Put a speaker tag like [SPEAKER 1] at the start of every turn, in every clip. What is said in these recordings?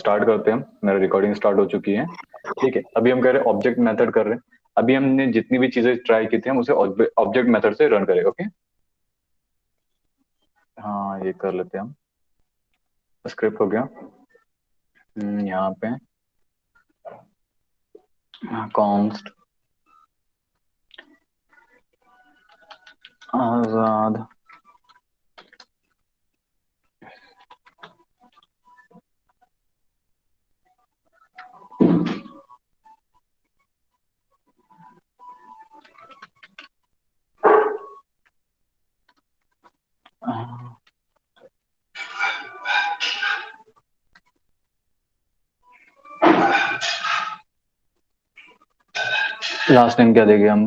[SPEAKER 1] Start करते हैं हम। मेरा रिकॉर्डिंग स्टार्ट हो चुकी है। ठीक है, अभी हम कह रहे हैं ऑब्जेक्ट मेथड कर रहे हैं। अभी हमने जितनी भी चीजें ट्राई की थी हम उसे ऑब्जेक्ट मेथड से रन करें। ओके, हाँ ये कर लेते हैं हम। स्क्रिप्ट हो गया। यहाँ पे कॉन्स्ट आजाद। लास्ट टाइम क्या देंगे हम?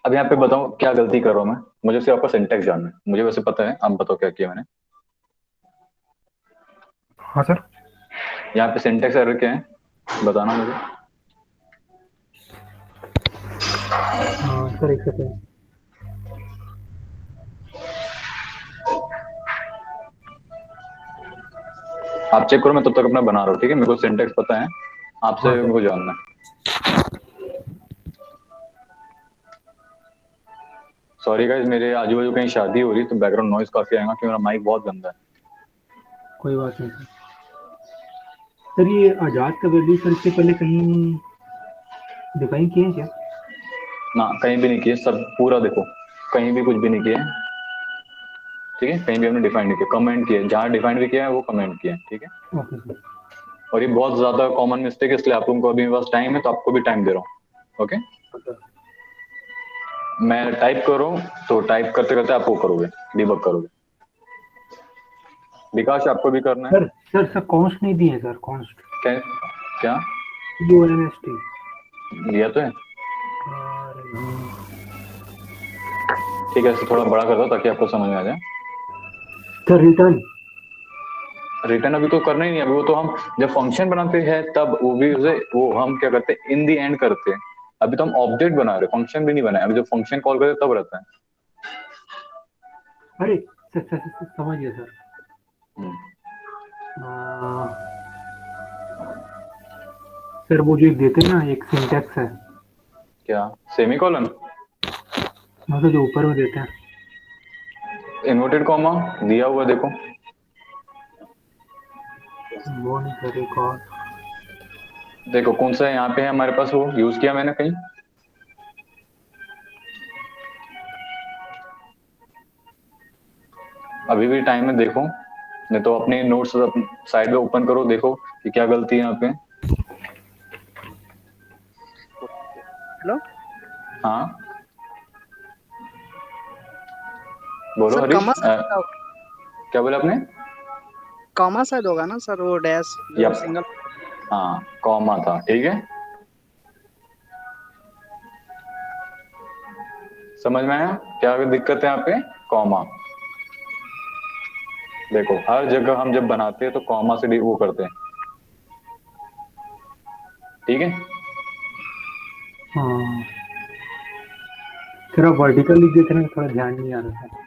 [SPEAKER 1] अब यहाँ पे बताओ क्या गलती कर रहा हूँ मैं। मुझे सिर्फ आपका सिंटेक्स जानना है, मुझे वैसे पता है, आप बताओ क्या किया मैंने।
[SPEAKER 2] हाँ सर।
[SPEAKER 1] यहाँ पे सिंटेक्स एरर क्या है बताना मुझे।
[SPEAKER 2] हाँ सर, एक सेकेंड।
[SPEAKER 1] आप चेक करो, मैं तब तक अपना बना रहा हूँ। ठीक है, मेरे को सिंटेक्स पता है, आपसे
[SPEAKER 2] हाँ
[SPEAKER 1] मेरे
[SPEAKER 2] सर।
[SPEAKER 1] को जानना है। सॉरी गाइस, मेरे आजू बाजू कहीं शादी हो रही है तो बैकग्राउंड नॉइज काफी आएगा क्योंकि मेरा माइक बहुत गंदा है।
[SPEAKER 2] कोई बात नहीं सर। सर ये आजाद का वैल्यू सर इससे पहले कहीं डिफाइन किए हैं क्या?
[SPEAKER 1] ना, कहीं भी नहीं किए सब, पूरा देखो, कहीं भी कुछ भी नहीं किए। ठीक है, कहीं भी हमने डिफाइन नहीं किया, कमेंट किए, जहाँ डिफाइन भी किया है वो कमेंट किया है। ठीक है,
[SPEAKER 2] ओके सर।
[SPEAKER 1] और ये बहुत ज्यादा कॉमन मिस्टेक है, इसलिए आप लोगों को अभी मेरे पास टाइम है तो आपको भी टाइम दे रहा हूँ। ओके,
[SPEAKER 2] हाँ सर।
[SPEAKER 1] मैं टाइप करूँ तो टाइप करते करते आप वो करोगे, डिबग करोगे। विकास आपको भी करना है।
[SPEAKER 2] सर सर सर कॉन्स्ट नहीं दिए हैं सर, कॉन्स्ट।
[SPEAKER 1] क्या? क्या
[SPEAKER 2] CONST।
[SPEAKER 1] दिया तो है?
[SPEAKER 2] अरे नहीं।
[SPEAKER 1] ठीक है, इसे थोड़ा बड़ा कर दो ताकि आपको समझ में आ जाए।
[SPEAKER 2] Sir return.
[SPEAKER 1] रिटर्न अभी तो करना ही नहीं है, अभी वो तो हम जब फंक्शन बनाते हैं तब वो भी उसे वो हम क्या करते हैं, इन दी एंड करते हैं। अभी तो हम ऑब्जेक्ट बना रहे हैं, फंक्शन भी नहीं बनाया। अभी जब फंक्शन कॉल करते हैं तब रहता है।
[SPEAKER 2] अरे सर सर सर, सर समझ गया सर।
[SPEAKER 1] हम्म,
[SPEAKER 2] आ, सर वो जो एक देते हैं ना, एक सिंटेक्स है।
[SPEAKER 1] क्या? Semi colon?
[SPEAKER 2] मतलब जो ऊपर में देते हैं।
[SPEAKER 1] इन्वर्टेड कॉमा दिया हुआ देखो।
[SPEAKER 2] वो नहीं सर, एक और।
[SPEAKER 1] देखो कौन सा है यहाँ पे है हमारे पास, वो यूज किया मैंने कहीं? अभी भी टाइम है देखो, नहीं तो अपने नोट्स साइड में ओपन करो, देखो कि क्या गलती है यहाँ पे।
[SPEAKER 3] हेलो
[SPEAKER 1] हाँ बोलो
[SPEAKER 3] सर,
[SPEAKER 1] हरीश।
[SPEAKER 3] कॉमा शायद
[SPEAKER 1] क्या बोला आपने?
[SPEAKER 3] कॉमा शायद होगा ना सर, वो डैश जो
[SPEAKER 1] यप,
[SPEAKER 3] सिंगल।
[SPEAKER 1] हाँ कॉमा था। ठीक है, समझ में आया क्या दिक्कत है यहाँ पे? कॉमा। देखो हर जगह हम जब बनाते हैं तो कॉमा से वो करते हैं। ठीक है,
[SPEAKER 2] हाँ सर, आप वर्टिकल लिख देते ना, थोड़ा ध्यान नहीं आ रहा था।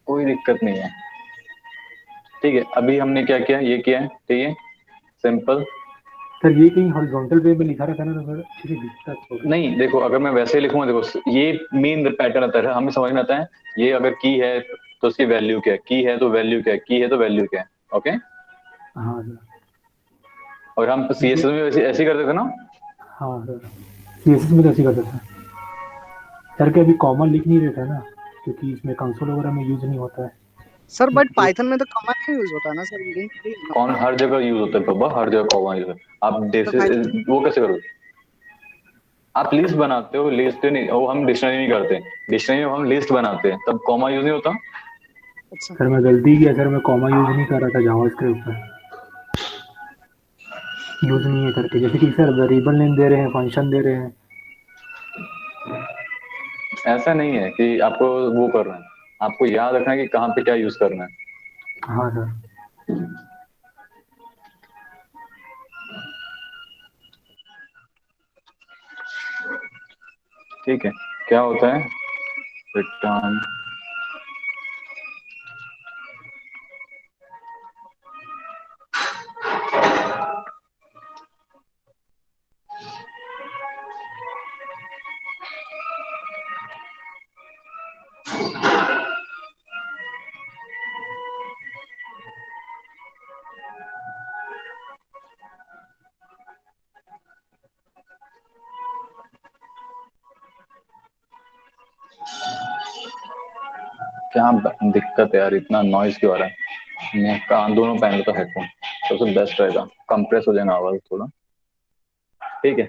[SPEAKER 1] कोई दिक्कत नहीं है। ठीक है, अभी हमने क्या किया, ये किया है। ठीक है, सिंपल।
[SPEAKER 2] सर ये कहीं हॉरिजॉन्टल वे में लिखा रहता ना तो फिर अच्छे से दिखता थोड़ा।
[SPEAKER 1] नहीं देखो, अगर मैं वैसे ही लिखूंगा, देखो ये मेन पैटर्न आता है, हमें समझ में आता है। ये अगर की है तो उसकी वैल्यू क्या है, की है तो वैल्यू क्या है, की है तो वैल्यू क्या है। ओके,
[SPEAKER 2] हाँ सर।
[SPEAKER 1] और हम
[SPEAKER 2] ये
[SPEAKER 1] सीएसएस में वैसे ऐसे ही करते थे ना।
[SPEAKER 2] हाँ सर, CSS में तो ऐसे करते थे। सर के अभी कॉमन लिख नहीं रहता ना, क्योंकि इसमें कंसोल वगैरह में यूज नहीं होता है।
[SPEAKER 3] सर बट
[SPEAKER 2] इसलिए।
[SPEAKER 3] पाइथन में तो कॉमा नहीं यूज होता ना सर, लिंक थोड़ी है
[SPEAKER 1] कौन?
[SPEAKER 3] कॉमा।
[SPEAKER 1] हर जगह यूज होता है बाबा, हर जगह कॉमा यूज होता है। आप
[SPEAKER 3] तो
[SPEAKER 1] जैसे
[SPEAKER 3] फाइल।
[SPEAKER 1] वो कैसे करोगे? आप लिस्ट बनाते हो, लिस्ट नहीं, वो हम डिक्शनरी में करते हैं। डिक्शनरी में हम लिस्ट बनाते हैं तब कॉमा यूज नहीं होता।
[SPEAKER 3] अच्छा।
[SPEAKER 2] सर मैं गलती किया सर, मैं कॉमा यूज नहीं कर रहा था जावास्क्रिप्ट में। यूज नहीं है करके, जैसे कि सर वेरिएबल नेम दे रहे हैं, फंक्शन दे रहे हैं।
[SPEAKER 1] ऐसा नहीं है कि आपको वो करना है, आपको याद रखना है कि कहाँ पे क्या यूज करना है।
[SPEAKER 2] हाँ सर।
[SPEAKER 1] ठीक है, क्या होता है रिटर्न, क्या दिक्कत है यार, इतना नॉइज क्यों आ रहा है। मैं कान दोनों पहन लेता हेडफोन, सबसे बेस्ट रहेगा, कंप्रेस हो जाएगा आवाज थोड़ा। ठीक है,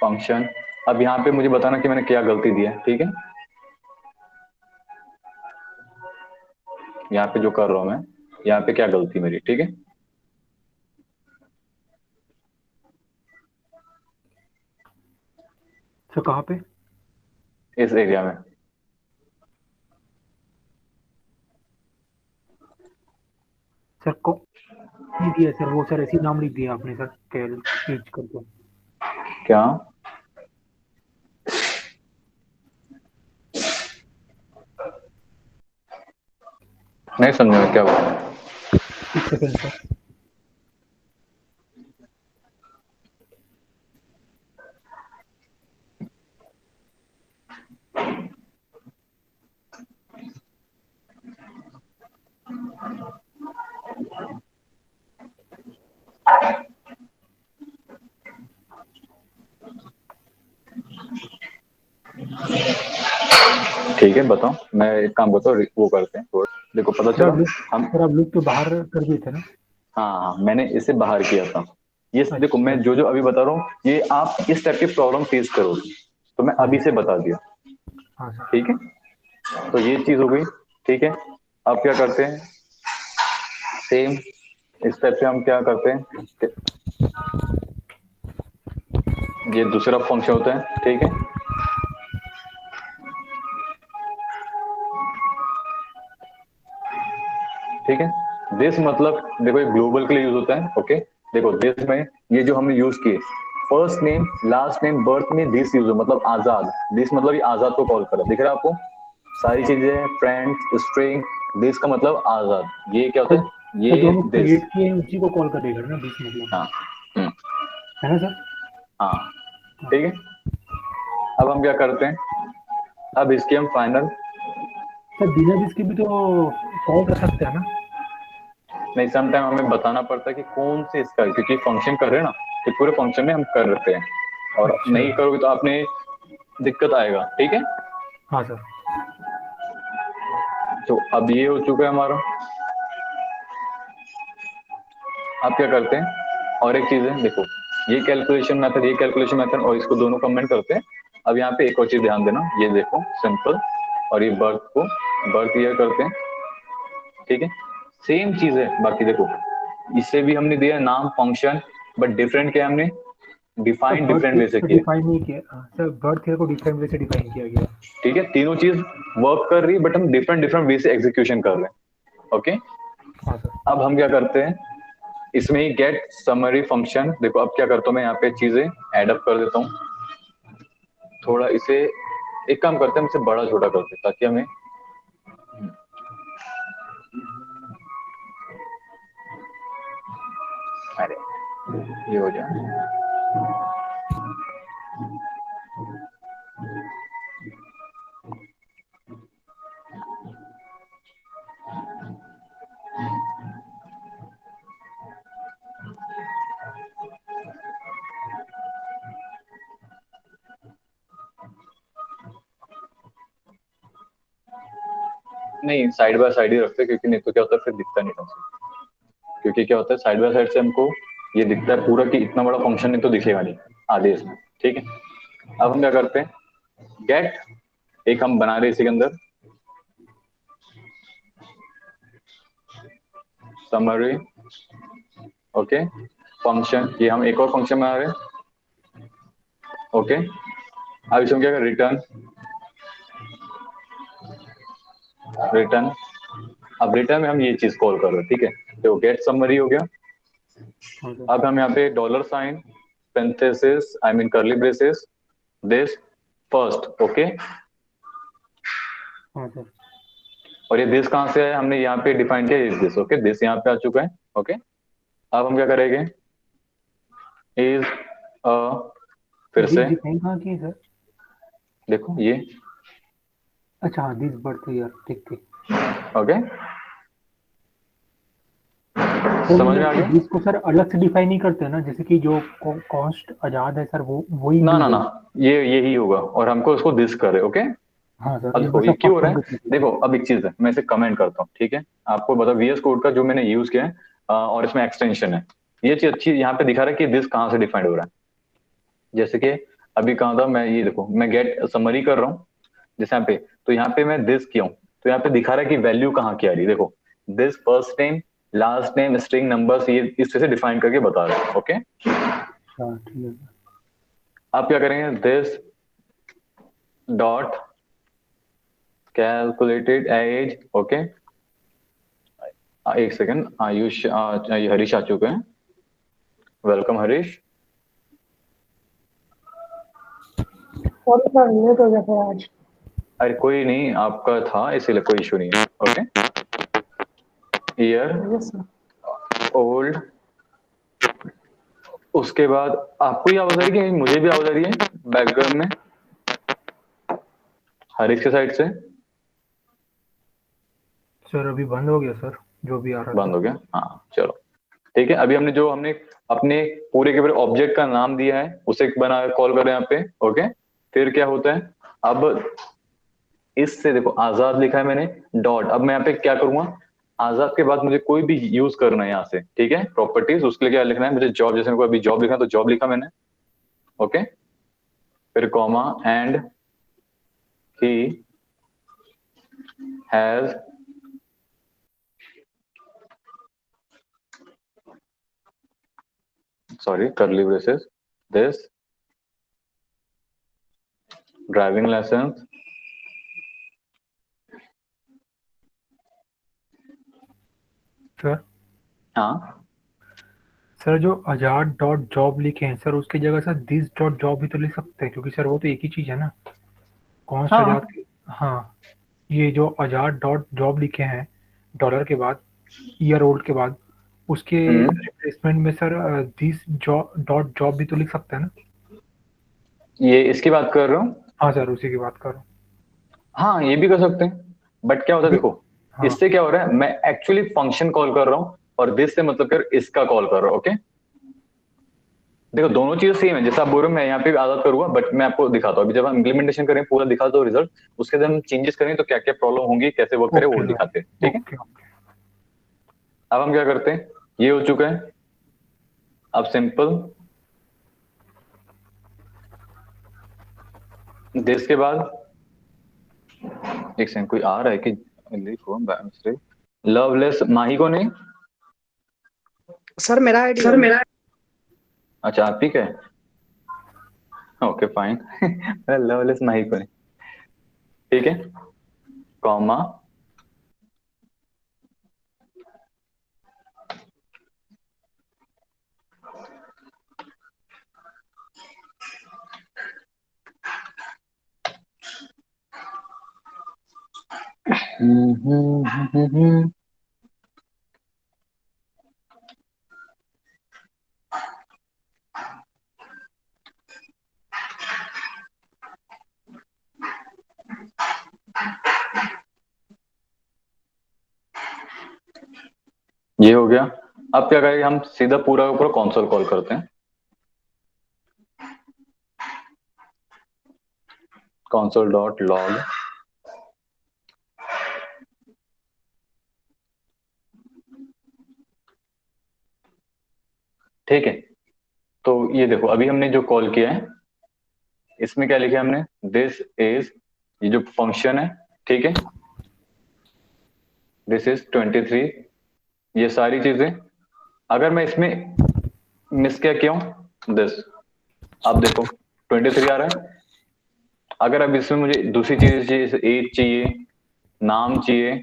[SPEAKER 1] फंक्शन। अब यहाँ पे मुझे बताना कि मैंने क्या गलती दी है, ठीक है। यहाँ पे जो कर रहा हूँ मैं, यहाँ पे क्या गलती मेरी, ठीक है।
[SPEAKER 2] सर कहाँ पे?
[SPEAKER 1] इस एरिया में।
[SPEAKER 2] सर को नहीं दिया सर, वो सर ऐसी नाम लिख दिया आपने सर, कैल पेज करके।
[SPEAKER 1] क्या? नहीं समझा मैं क्या बोला।
[SPEAKER 2] एक सेकंड सर।
[SPEAKER 1] ठीक है बताओ, मैं एक काम करता हूँ, वो करते हैं थोड़ा, देखो पता
[SPEAKER 2] सर
[SPEAKER 1] चला
[SPEAKER 2] आप लुक,
[SPEAKER 1] हम।
[SPEAKER 2] सर आप लुक तो बाहर कर दिए थे ना?
[SPEAKER 1] हाँ हाँ, मैंने इसे बाहर किया था। ये देखो,
[SPEAKER 2] अच्छा
[SPEAKER 1] मैं जो जो अभी बता रहा हूँ ये आप इस टाइप की प्रॉब्लम फेस करोगे, तो मैं
[SPEAKER 2] हाँ
[SPEAKER 1] अभी
[SPEAKER 2] सर।
[SPEAKER 1] से बता दिया।
[SPEAKER 2] हाँ सर।
[SPEAKER 1] ठीक है, तो ये चीज हो गई। ठीक है, अब क्या करते हैं, सेम इस टाइप से हम क्या करते हैं कि ये दूसरा फंक्शन होता है, ठीक है। ठीक है, दिस मतलब देखो, ये ग्लोबल के लिए यूज होता है, ओके। देखो दिस में ये जो हमने यूज किए, first name last name birth में दिस यूज हो, मतलब आजाद। दिस मतलब ये आजाद को कॉल करा, दिख रहा है आपको सारी चीजें, फ्रेंड्स स्ट्रिंग। दिस का मतलब आजाद, ये क्या होता
[SPEAKER 2] सर
[SPEAKER 1] है,
[SPEAKER 2] सर जो
[SPEAKER 1] ये
[SPEAKER 2] हम
[SPEAKER 1] दिस।
[SPEAKER 2] क्रिएट किए हैं उसी को कॉल करेगा ना दिस मतलब,
[SPEAKER 1] हाँ। हम्म,
[SPEAKER 2] है ना सर?
[SPEAKER 1] हाँ।
[SPEAKER 2] हाँ।
[SPEAKER 1] ठीक है, अब हम क्या करते हैं, अब इसकी हम फाइनल।
[SPEAKER 2] सर बिना दिस के भी तो कॉल कर सकते हैं ना?
[SPEAKER 1] नहीं, सम टाइम हमें बताना पड़ता है कि कौन से इसका, क्योंकि फंक्शन कर रहे हैं ना, कि पूरे फंक्शन में हम कर रहे हैं, और
[SPEAKER 2] अच्छा।
[SPEAKER 1] नहीं करोगे तो आपने दिक्कत आएगा, ठीक है।
[SPEAKER 2] हाँ सर।
[SPEAKER 1] तो अब ये हो चुका है हमारा। अब क्या करते हैं, और एक चीज है देखो, ये कैलकुलेशन मेथड, ये कैलकुलेशन मेथड, और इसको दोनों कंबाइन करते हैं। अब यहाँ पे एक और चीज ध्यान देना, ये देखो सिंपल, और ये बर्थ को बर्थ ईयर करते हैं, ठीक है। सेम चीज है, बाकी देखो इससे भी हमने दिया नाम फंक्शन, बट डिफरेंट क्या है, हमने
[SPEAKER 2] sir
[SPEAKER 1] define
[SPEAKER 2] birth
[SPEAKER 1] different way से
[SPEAKER 2] को
[SPEAKER 1] किया।
[SPEAKER 2] डिफाइन नहीं किया। हाँ, सर बर्थ ईयर को डिफरेंट वे से डिफाइन किया गया।
[SPEAKER 1] ठीक है, तीनों चीज वर्क कर रही है, बट हम डिफरेंट डिफरेंट वे से एग्जीक्यूशन कर रहे हैं, ओके।
[SPEAKER 2] हाँ सर।
[SPEAKER 1] अब हम क्या करते हैं, इसमें ही गेट समरी फंक्शन, देखो अब क्या करता हूँ मैं, यहाँ पे चीजें एडअप कर देता हूँ थोड़ा इसे। एक काम करते हैं, हम इसे बड़ा छोटा करते हैं ताकि हमें, अरे ये हो जाए। नहीं, साइड बाय साइड ही रखते हैं, क्योंकि नहीं तो क्या होता है फिर दिखता नहीं था, क्योंकि क्या होता है साइड बाय साइड से हमको ये दिखता है पूरा कि इतना बड़ा फंक्शन नहीं तो दिखेगा नहीं आधे इसमें, ठीक है। अब हम क्या करते हैं, गेट एक हम बना रहे हैं इसी के अंदर समरी, ओके। फंक्शन, ये हम एक और फंक्शन बना रहे हैं, ओके। अब इसमें क्या करें, रिटर्न, रिटर्न। अब रिटर्न में हम ये चीज कॉल कर रहे हैं, ठीक है, तो गेट समरी हो गया।
[SPEAKER 2] हाँ सर।
[SPEAKER 1] अब हम यहाँ पे dollar sign, parenthesis, I mean curly braces, this, first, okay.
[SPEAKER 2] हाँ सर।
[SPEAKER 1] और ये दिस कहाँ से है, हमने यहाँ पे डिफाइन किया दिस, ओके, दिस यहाँ पे आ चुका है, ओके। अब हम क्या करेंगे, इज फिर
[SPEAKER 2] दिस
[SPEAKER 1] से
[SPEAKER 2] डिफाइन कहाँ की है सर?
[SPEAKER 1] देखो ये,
[SPEAKER 2] अच्छा हाँ, दिस बर्थ ईयर, ठीक ठीक।
[SPEAKER 1] ओके,
[SPEAKER 2] तो
[SPEAKER 1] समझ में
[SPEAKER 2] मतलब
[SPEAKER 1] आ गया।
[SPEAKER 2] दिस को सर अलग से डिफाइन नहीं करते ना, जैसे कि जो कॉस्ट आजाद है सर वो वही
[SPEAKER 1] ना ना
[SPEAKER 2] यूज
[SPEAKER 1] ना,
[SPEAKER 2] होगा?
[SPEAKER 1] ये यही होगा और हमको उसको दिस करे, ओके।
[SPEAKER 2] हाँ सर,
[SPEAKER 1] अब
[SPEAKER 2] ये
[SPEAKER 1] देखो
[SPEAKER 2] बस
[SPEAKER 1] ये
[SPEAKER 2] अब
[SPEAKER 1] क्यों हो रहा
[SPEAKER 2] फंक्शन
[SPEAKER 1] है,
[SPEAKER 2] को चाहिए
[SPEAKER 1] देखो
[SPEAKER 2] ठीक।
[SPEAKER 1] अब एक चीज है, मैं इसे कमेंट करता हूँ, ठीक है। आपको बता VS कोड का जो मैंने यूज किया है, और इसमें एक्सटेंशन है, ये चीज अच्छी यहाँ पे दिखा रहा है कि दिस कहाँ से डिफाइंड हो रहा है। जैसे कि अभी कहा था मैं, ये देखो मैं गेट समरी कर रहा हूँ जैसे यहाँ पे, तो यहाँ पे मैं दिस किया हूँ, तो यहाँ पे दिखा रहा है कि वैल्यू कहाँ की आ रही है, देखो this first name last name string numbers, ये इस तरह से डिफाइन करके बता रहा है, ओके।
[SPEAKER 2] हाँ ठीक है सर।
[SPEAKER 1] आप क्या करेंगे, this dot calculated age, okay. एक सेकंड, आयुष ये हरीश आ चुके हैं, welcome Harish.
[SPEAKER 4] Sorry sir, late हो गया था आज।
[SPEAKER 1] अरे कोई नहीं, आपका था इसीलिए कोई इशू नहीं है, okay. Year,
[SPEAKER 4] yes sir.
[SPEAKER 1] Old, उसके बाद आपको ये आवाज आ रही है कि मुझे भी आवाज आ रही है बैकग्राउंड में हरीश के साइड से?
[SPEAKER 2] सर अभी बंद हो गया सर, जो भी आ रहा
[SPEAKER 1] बंद
[SPEAKER 2] था।
[SPEAKER 1] हो गया, हाँ चलो ठीक है। अभी हमने अपने पूरे के पूरे ऑब्जेक्ट का नाम दिया है, उसे बना कॉल करें यहाँ पे, ओके। फिर क्या होता है, अब इससे देखो आजाद लिखा है मैंने, डॉट, अब मैं यहाँ पे क्या करूंगा, आजाद के बाद मुझे कोई भी यूज करना है यहाँ से, ठीक है, प्रॉपर्टीज, उसके लिए क्या लिखना है मुझे, जॉब, जैसे मेरे को अभी जॉब लिखा है तो जॉब लिखा मैंने, ओके। फिर comma and he has sorry curly braces this driving license,
[SPEAKER 2] sir
[SPEAKER 1] हाँ
[SPEAKER 2] सर जो आजाद डॉट जॉब लिखे हैं सर, उसकी जगह सर दिस डॉट जॉब भी तो लिख सकते हैं, क्योंकि सर वो तो एक ही चीज है ना, कॉन्स्ट आजाद
[SPEAKER 1] हाँ।
[SPEAKER 2] के। हाँ, ये जो आजाद डॉट जॉब लिखे हैं डॉलर के बाद, ईयर ओल्ड के बाद, उसके
[SPEAKER 1] हम्म,
[SPEAKER 2] रिप्लेसमेंट में सर दिस डॉट जॉब भी तो लिख सकते हैं ना?
[SPEAKER 1] ये इसकी बात कर रहा हूँ,
[SPEAKER 2] हाँ सर, उसी की बात कर रहा हूँ।
[SPEAKER 1] हाँ ये भी कर सकते हैं, बट क्या होता है देखो,
[SPEAKER 2] हाँ
[SPEAKER 1] इससे क्या हो रहा है, मैं एक्चुअली फंक्शन कॉल कर रहा हूँ और दिस से मतलब कर इसका कॉल कर रहा हूँ, ओके। देखो दोनों चीजें सेम है, जैसा आप बोल रहे हो मैं यहाँ पे भी आजाद करूंगा, बट मैं आपको दिखाता हूँ अभी, जब हम इम्प्लीमेंटेशन करें पूरा दिखाता हूँ रिजल्ट, उसके बाद हम चेंजेस करें तो क्या क्या प्रॉब्लम होंगी, कैसे वर्क करें वो
[SPEAKER 2] ओके
[SPEAKER 1] दिखाते हैं, ठीक है।
[SPEAKER 2] Okay okay.
[SPEAKER 1] अब हम क्या करते हैं, ये हो चुका है, अब सिंपल दिस के बाद, एक सेकंड कोई आ रहा है कि, देखो बाय मिस्टेक, लवलेस माही को नहीं,
[SPEAKER 3] सर मेरा आईडी
[SPEAKER 1] सर
[SPEAKER 3] है वो।
[SPEAKER 1] मेरा, अच्छा आप ठीक है, ओके फाइन लवलेस माही को नहीं, ठीक है, कॉमा ये हो गया। अब क्या करेंगे, हम सीधा पूरा का पूरा कंसोल कॉल करते हैं, कंसोल डॉट लॉग, ठीक है। तो ये देखो अभी हमने जो कॉल किया है, इसमें क्या लिखा है हमने, दिस इज, ये जो फंक्शन है, ठीक है, दिस इज 23, ये सारी चीजें, अगर मैं इसमें मिस क्या किया हूं, दिस, अब देखो 23 आ रहा है। अगर अब इसमें मुझे दूसरी चीज चाहिए, जैसे एज चाहिए, नाम चाहिए,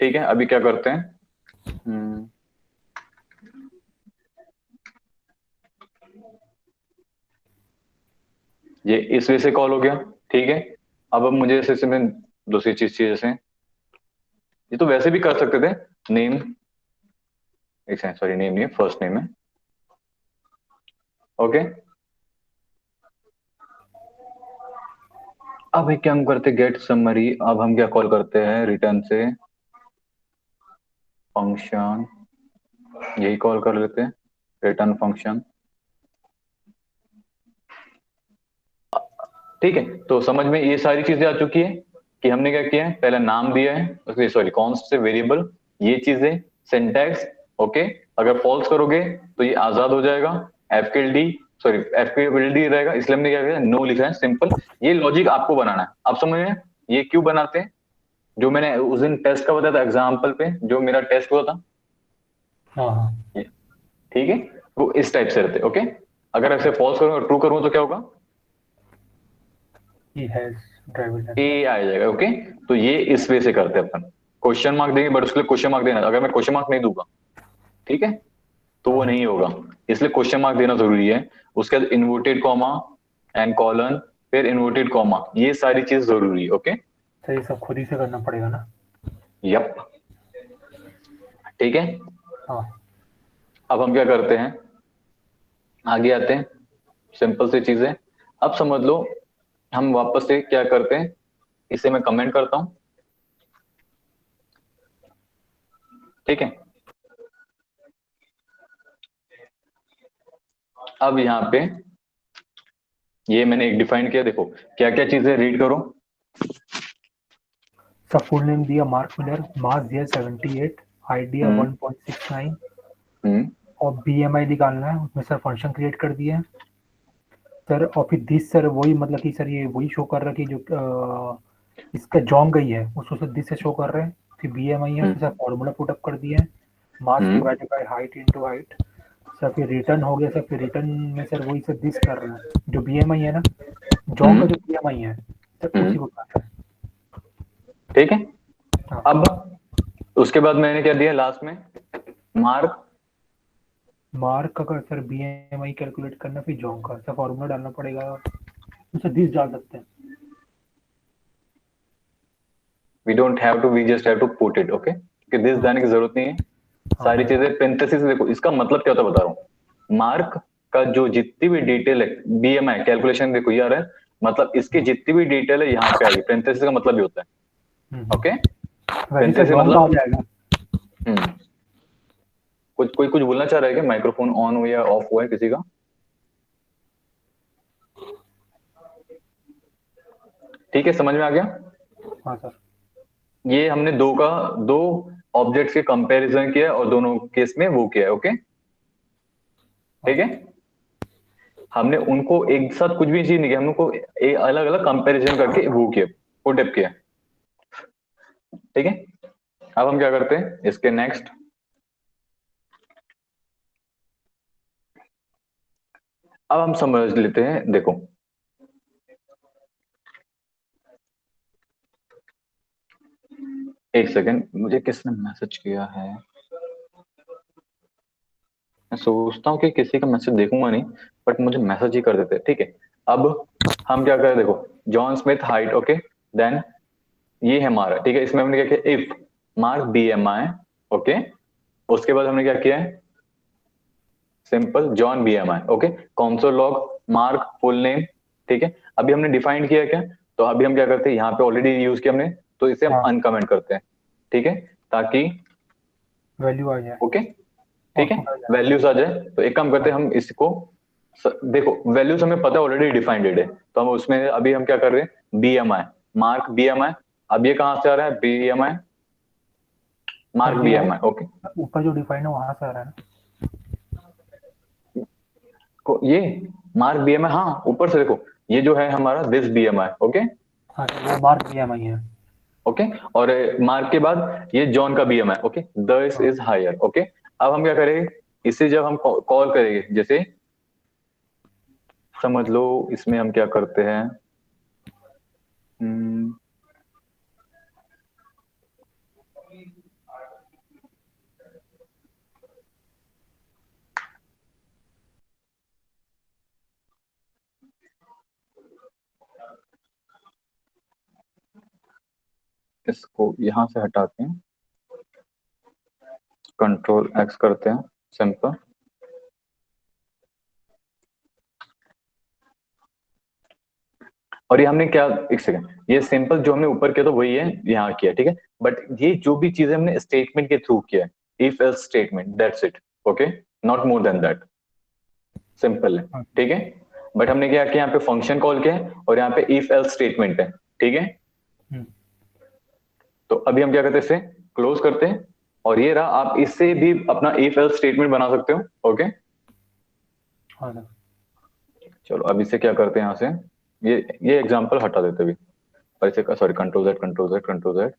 [SPEAKER 1] ठीक है, अभी क्या करते हैं, हम्म, ये इस वे से कॉल हो गया, ठीक है। अब मुझे जैसे मैं दूसरी चीज चाहिए, जैसे ये तो वैसे भी कर सकते थे, नेम, एक सेकंड, सॉरी नेम नहीं, फर्स्ट नेम है, ओके। अब ये क्या हम करते, गेट समरी, अब हम क्या कॉल करते हैं रिटर्न से फंक्शन, यही कॉल कर लेते हैं, रिटर्न फंक्शन, ठीक है। तो समझ में ये सारी चीजें आ चुकी है कि हमने क्या किया है, पहले नाम दिया है, उसके सॉरी कॉन्स्ट से वेरिएबल, ये चीजें, सिंटैक्स, ओके। अगर फॉल्स करोगे तो ये आजाद हो जाएगा, एफकेएलडी, सॉरी एफकेएलडी रहेगा, इसलिए हमने क्या किया, नो लिखा है, सिंपल। ये लॉजिक आपको बनाना है, आप समझ में, ये क्यों बनाते हैं, जो मैंने उस दिन टेस्ट का बताया था एग्जाम्पल पे, जो मेरा टेस्ट हुआ था,
[SPEAKER 2] हाँ हाँ,
[SPEAKER 1] ये, ठीक है। वो इस टाइप से रहते, ओके। अगर ऐसे फॉल्स करूंगा और ट्रू करूंगा तो क्या होगा,
[SPEAKER 2] ही हैज ड्राइवर लाइसेंस।
[SPEAKER 1] ए आ जाएगा, ओके। तो ये इस वे से करते हैं अपन, क्वेश्चन मार्क देंगे, बट उसके लिए क्वेश्चन मार्क देना, अगर मैं क्वेश्चन मार्क नहीं दूंगा, ठीक है, तो वो
[SPEAKER 2] हाँ
[SPEAKER 1] नहीं होगा, इसलिए क्वेश्चन मार्क देना जरूरी है। उसके बाद इन्वर्टेड कॉमा एंड कॉलन, फिर इन्वर्टेड कॉमा, ये सारी चीज जरूरी है, ओके।
[SPEAKER 2] तो ये सब खुद ही से करना पड़ेगा ना।
[SPEAKER 1] यप, ठीक है।
[SPEAKER 2] हाँ,
[SPEAKER 1] अब हम क्या करते हैं, आगे आते हैं, सिंपल सी चीजें। अब समझ लो, हम वापस से क्या करते हैं, इसे मैं कमेंट करता हूं, ठीक है। अब यहाँ पे ये मैंने एक डिफाइन किया, देखो क्या क्या चीजें रीड करो,
[SPEAKER 2] सब फुल नेम दिया मार्क मिलर, मास दिया 78, हाइट दिया
[SPEAKER 1] हम्म
[SPEAKER 2] 1.69,
[SPEAKER 1] हम्म
[SPEAKER 2] और बीएमआई निकालना है, उसमें सर फंक्शन क्रिएट कर दिया है सर। और फिर दिस सर वही मतलब कि सर ये वही शो कर रहा है कि जो इसका जॉन्ग गई है उसको सर दिस से शो कर रहे हैं। फिर बीएमआई है,
[SPEAKER 1] हम्म
[SPEAKER 2] फिर सर फॉर्मूला पुटअप कर दिया है, mass
[SPEAKER 1] hmm
[SPEAKER 2] divided by height into height. Sir फिर रिटर्न हो गया सर, फिर रिटर्न में सर वही सर दिस कर रहे हैं, जो बीएमआई है ना, जॉन्ग का
[SPEAKER 1] हम्म
[SPEAKER 2] जो बीएमआई है सर
[SPEAKER 1] हम्म,
[SPEAKER 2] उसी को कर रहे
[SPEAKER 1] ठीक है।
[SPEAKER 2] हैं। हाँ,
[SPEAKER 1] अब उसके बाद मैंने क्या दिया लास्ट में, मार्क,
[SPEAKER 2] मार्क का सर बीएमआई कैलकुलेट करना, फिर जॉन्ग का सर फॉर्मूला डालना पड़ेगा, उसे दिस डाल सकते हैं।
[SPEAKER 1] We don't have to, we just have to put it, okay, कि दिस
[SPEAKER 2] हाँ
[SPEAKER 1] जाने की जरूरत नहीं है।
[SPEAKER 2] हाँ
[SPEAKER 1] सारी
[SPEAKER 2] हाँ
[SPEAKER 1] चीजें पेंथेसिस, देखो इसका मतलब क्या होता है बता रहा हूँ, मार्क का जो जितनी भी डिटेल है, बीएमआई कैलकुलेशन देखो ये आ रहा है, मतलब इसकी जितनी भी डिटेल है यहाँ पे आएगी, पेंथेसिस का मतलब ये होता है, ओके।
[SPEAKER 2] वैसे सर
[SPEAKER 1] पेंथेसिस
[SPEAKER 2] जॉन्ग का आ
[SPEAKER 1] मतलब,
[SPEAKER 2] जाएगा।
[SPEAKER 1] हम्म, कुछ कोई कुछ बोलना चाह रहा है क्या, माइक्रोफोन ऑन हुआ या ऑफ हुआ है किसी का, ठीक है, समझ में आ गया।
[SPEAKER 2] हाँ सर।
[SPEAKER 1] ये हमने दो ऑब्जेक्ट्स के कंपैरिजन किया है और दोनों केस में वो किया है, ओके,
[SPEAKER 2] हाँ
[SPEAKER 1] ठीक है। हमने उनको एक साथ कुछ भी चीज नहीं किया, हम उनको अलग अलग कंपैरिजन करके वो किया, पुट अप किया, ठीक है। अब हम क्या करते हैं इसके नेक्स्ट, अब हम समझ लेते हैं, देखो एक सेकंड, मुझे किसने मैसेज किया है, मैं सोचता हूँ कि किसी का मैसेज देखूंगा नहीं, बट मुझे मैसेज ही कर देते हैं, ठीक है। अब हम क्या करें, देखो John Smith height, okay, then ये है हमारा, ठीक है, इसमें हमने क्या किया, if Mark B M I, okay, उसके बाद हमने क्या किया है, simple John B M I, okay, console log Mark full name, ठीक है। अभी हमने डिफाइन किया क्या, तो अभी हम क्या करते हैं, यहाँ पे ऑलरेडी यूज किया हमने, तो इसे हम
[SPEAKER 2] हाँ,
[SPEAKER 1] अनकमेंट करते हैं, ठीक है, ताकि,
[SPEAKER 2] वैल्यू आ जाए,
[SPEAKER 1] ओके, ठीक है,
[SPEAKER 2] आउटपुट आ जाए।
[SPEAKER 1] वैल्यूज आ जाए। तो एक काम करते
[SPEAKER 2] हाँ
[SPEAKER 1] हैं हम इसको, देखो वैल्यूज हमें पता है ऑलरेडी डिफाइंड है, तो हम उसमें अभी हम क्या कर रहे हैं, बी एम आई, मार्क बी एम आई, अब ये कहां से आ रहा है, बी एम आई,
[SPEAKER 2] सर
[SPEAKER 1] मार्क बी
[SPEAKER 2] ये
[SPEAKER 1] एम आई, ओके,
[SPEAKER 2] ऊपर जो डिफाइन है वहां से आ रहा है ना।
[SPEAKER 1] ये मार्क बी एम आई, हाँ ऊपर से देखो, ये जो है हमारा this B M I, okay,
[SPEAKER 2] हाँ सर वो मार्क बीएमआई है।
[SPEAKER 1] ओके, और मार्क के बाद ये जॉन का B M I, okay, this
[SPEAKER 2] हाँ
[SPEAKER 1] इज हायर, ओके। अब हम क्या करेंगे, इसे जब हम कॉल करेंगे, जैसे समझ लो इसमें हम क्या करते हैं, हम्म, इसको यहां से हटाते हैं, कंट्रोल एक्स करते हैं, सिंपल। और ये हमने क्या, एक सेकंड, ये सिंपल जो हमने ऊपर किया तो वही है यहाँ किया, ठीक है। बट ये जो भी चीजें हमने स्टेटमेंट के थ्रू किया है, if else statement, that's it, okay, not more than that, simple है, ठीक है। बट हमने क्या किया, यहाँ पे फंक्शन कॉल किया है और यहाँ पे इफ एल्स स्टेटमेंट है, ठीक है। तो अभी हम क्या करते हैं, इसे क्लोज करते हैं, और ये रहा, आप इससे भी अपना इफ एल्स स्टेटमेंट बना सकते हो, ओके।
[SPEAKER 2] हाँ सर।
[SPEAKER 1] चलो अब इसे क्या करते हैं, यहाँ से ये एग्जांपल हटा देते अभी, और इसे sorry control Z control Z control Z.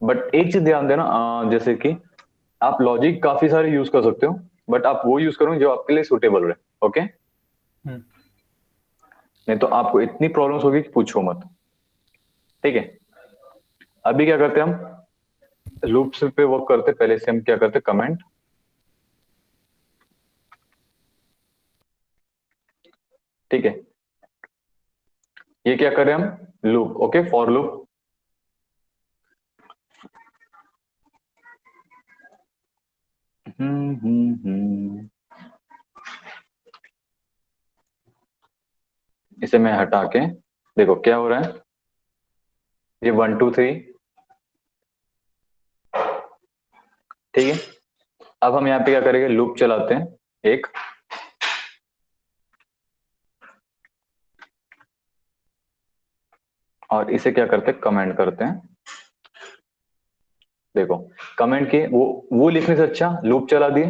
[SPEAKER 1] But एक चीज ध्यान देना, जैसे कि आप लॉजिक काफी सारे यूज कर सकते हो, बट आप वो यूज करो जो आपके लिए सुटेबल रहे, ओके। नहीं तो आपको इतनी प्रॉब्लम्स होगी कि पूछो मत, ठीक है। अभी क्या करते हैं, हम लूप्स पे वर्क करते, पहले से हम क्या करते, कमेंट, ठीक है। ये क्या करें हम, लूप, ओके, फॉर लूप। इसे मैं हटा के, देखो क्या हो रहा है, ये 1 2 3, ठीक है। अब हम यहाँ पे क्या करेंगे, लूप चलाते हैं एक, और इसे क्या करते हैं, कमेंट करते हैं। देखो कमेंट के वो लिखने से अच्छा लूप चला दिए,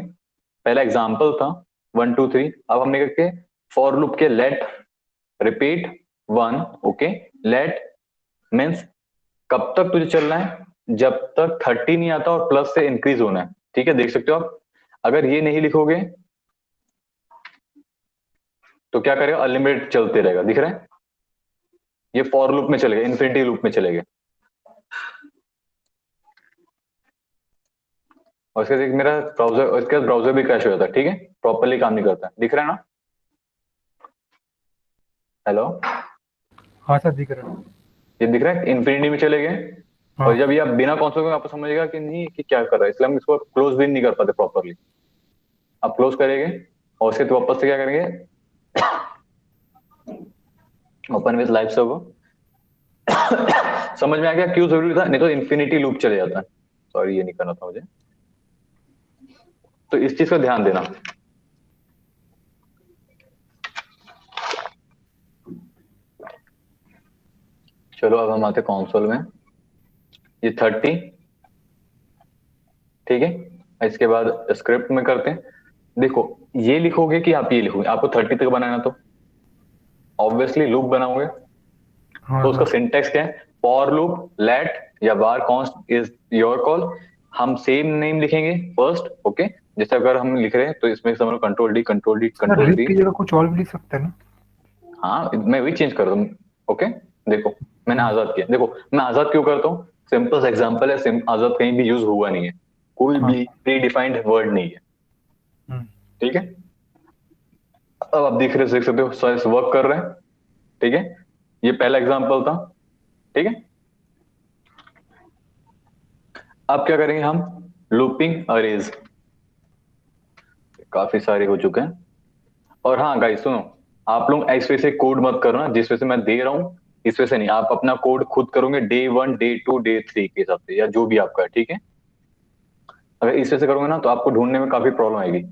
[SPEAKER 1] पहला एग्जांपल था 1 2 3। अब हमने करके फॉर लूप के let repeat 1, okay, let means कब तक तुझे चलना है, जब तक 30 नहीं आता और प्लस से इंक्रीज होना है, ठीक है। देख सकते हो आप, अगर ये नहीं लिखोगे तो क्या करेगा, अनलिमिटेड चलते रहेगा, दिख रहा है, ये फॉर लूप में चलेगा, इन्फिनिटी लूप में चलेगा। और इसके बाद मेरा ब्राउजर, और इसके बाद ब्राउजर भी क्रैश हो जाता है, ठीक है, प्रॉपरली काम नहीं करता, दिख रहा है ना। हेलो,
[SPEAKER 2] हाँ सर दिख रहा है।
[SPEAKER 1] ये दिख रहा है, इन्फिनिटी में चले गए।
[SPEAKER 2] हाँ।
[SPEAKER 1] और जब ये आप बिना कॉन्सोल के आपको समझेगा कि नहीं कि क्या कर रहा है, इसलिए हम इसको क्लोज भी नहीं कर पाते प्रॉपरली। आप क्लोज करेंगे और उसके तो वापस से क्या करेंगे, ओपन विद लाइव सर्वर। समझ में आ गया क्यों जरूरी था, नहीं तो इन्फिनिटी लूप चले जाता है। सॉरी, ये नहीं करना था मुझे, तो इस चीज का ध्यान देना। चलो अब हम आते कंसोल में, ये 30, ठीक है। इसके बाद स्क्रिप्ट में करते हैं, देखो ये लिखोगे कि आप ये लिखोगे, आपको 30 तक बनाना तो ऑब्वियसली लूप बनाओगे,
[SPEAKER 2] हाँ
[SPEAKER 1] तो उसका
[SPEAKER 2] सर।
[SPEAKER 1] सिंटेक्स क्या है, फॉर लूप लेट या var const is your call. हम सेम नेम लिखेंगे फर्स्ट, ओके। जैसे अगर हम लिख रहे हैं तो इसमें समझ लो control D control D
[SPEAKER 2] sir
[SPEAKER 1] control
[SPEAKER 2] रिप
[SPEAKER 1] डी।
[SPEAKER 2] की जगह कुछ और भी लिख सकते हैं ना।
[SPEAKER 1] हाँ मैं वही चेंज कर दूं, ओके। देखो मैंने आजाद किया, देखो मैं आजाद क्यों करता हूँ, सिंपल एग्जांपल है, आजाद कहीं भी यूज हुआ नहीं है, कोई
[SPEAKER 2] हाँ।
[SPEAKER 1] भी प्री डिफाइंड वर्ड नहीं है, ठीक है। अब आप देख सकते हो साइज वर्क कर रहे हैं, ठीक है। ये पहला एग्जांपल था, ठीक है। अब क्या करेंगे हम, लूपिंग अरेज, काफी सारे हो चुके हैं। और हाँ गाइस सुनो, आप लोग इस वजह से कोड मत करना जिस वजह से मैं दे रहा हूँ, इस वजह से नहीं, आप अपना कोड खुद करोगे डे 1 डे 2 डे 3 के हिसाब से, या जो भी आपका है, ठीक है। अगर इस वजह से करोगे ना तो आपको ढूंढने में काफी प्रॉब्लम आएगी,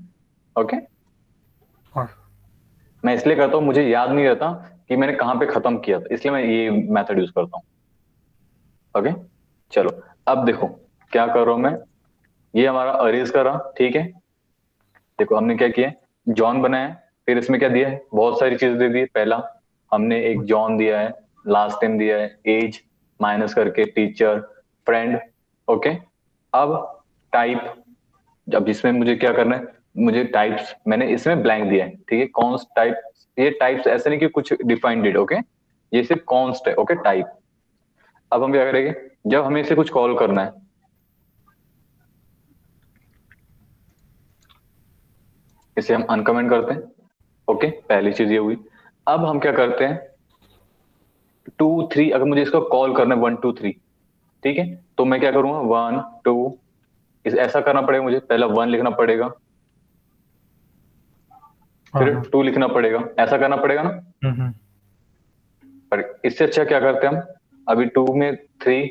[SPEAKER 1] ओके।
[SPEAKER 2] हाँ।
[SPEAKER 1] मैं इसलिए करता हूँ, मुझे याद नहीं रहता कि मैंने कहाँ पे खत्म किया था, इसलिए मैं ये मेथड यूज करता हूँ, ओके। चलो अब देखो क्या कर रहा हूं मैं, ये हमारा अरेज करा, ठीक है। देखो हमने क्या किया, जॉन बनाया, फिर इसमें क्या दिया है, बहुत सारी चीजें दे दी है। पहला हमने एक जॉन दिया है, लास्ट टाइम दिया है, एज माइनस करके, टीचर, फ्रेंड, ओके। अब टाइप, अब जिसमें मुझे क्या करना है, मुझे टाइप्स मैंने इसमें ब्लैंक दिया है, ठीक है, कॉन्स्ट टाइप। ये टाइप्स ऐसे नहीं कि कुछ डिफाइंड डेट, ओके, ये सिर्फ कॉन्स्ट है, ओके, टाइप। अब हम क्या करेंगे, जब हमें इसे कुछ कॉल करना है, इसे हम अनकमेंट करते हैं, ओके, पहली चीज ये हुई। अब हम क्या करते हैं, 2 3, अगर मुझे इसको कॉल करना है 1 2 3, ठीक है, तो मैं क्या करूंगा 1 2, इस ऐसा करना पड़ेगा मुझे, पहला 1 लिखना पड़ेगा,
[SPEAKER 2] हाँ
[SPEAKER 1] फिर
[SPEAKER 2] हाँ
[SPEAKER 1] 2 लिखना पड़ेगा, ऐसा करना पड़ेगा ना।
[SPEAKER 2] हम्म।
[SPEAKER 1] पर इससे अच्छा क्या करते हैं हम, अभी 2 में 3,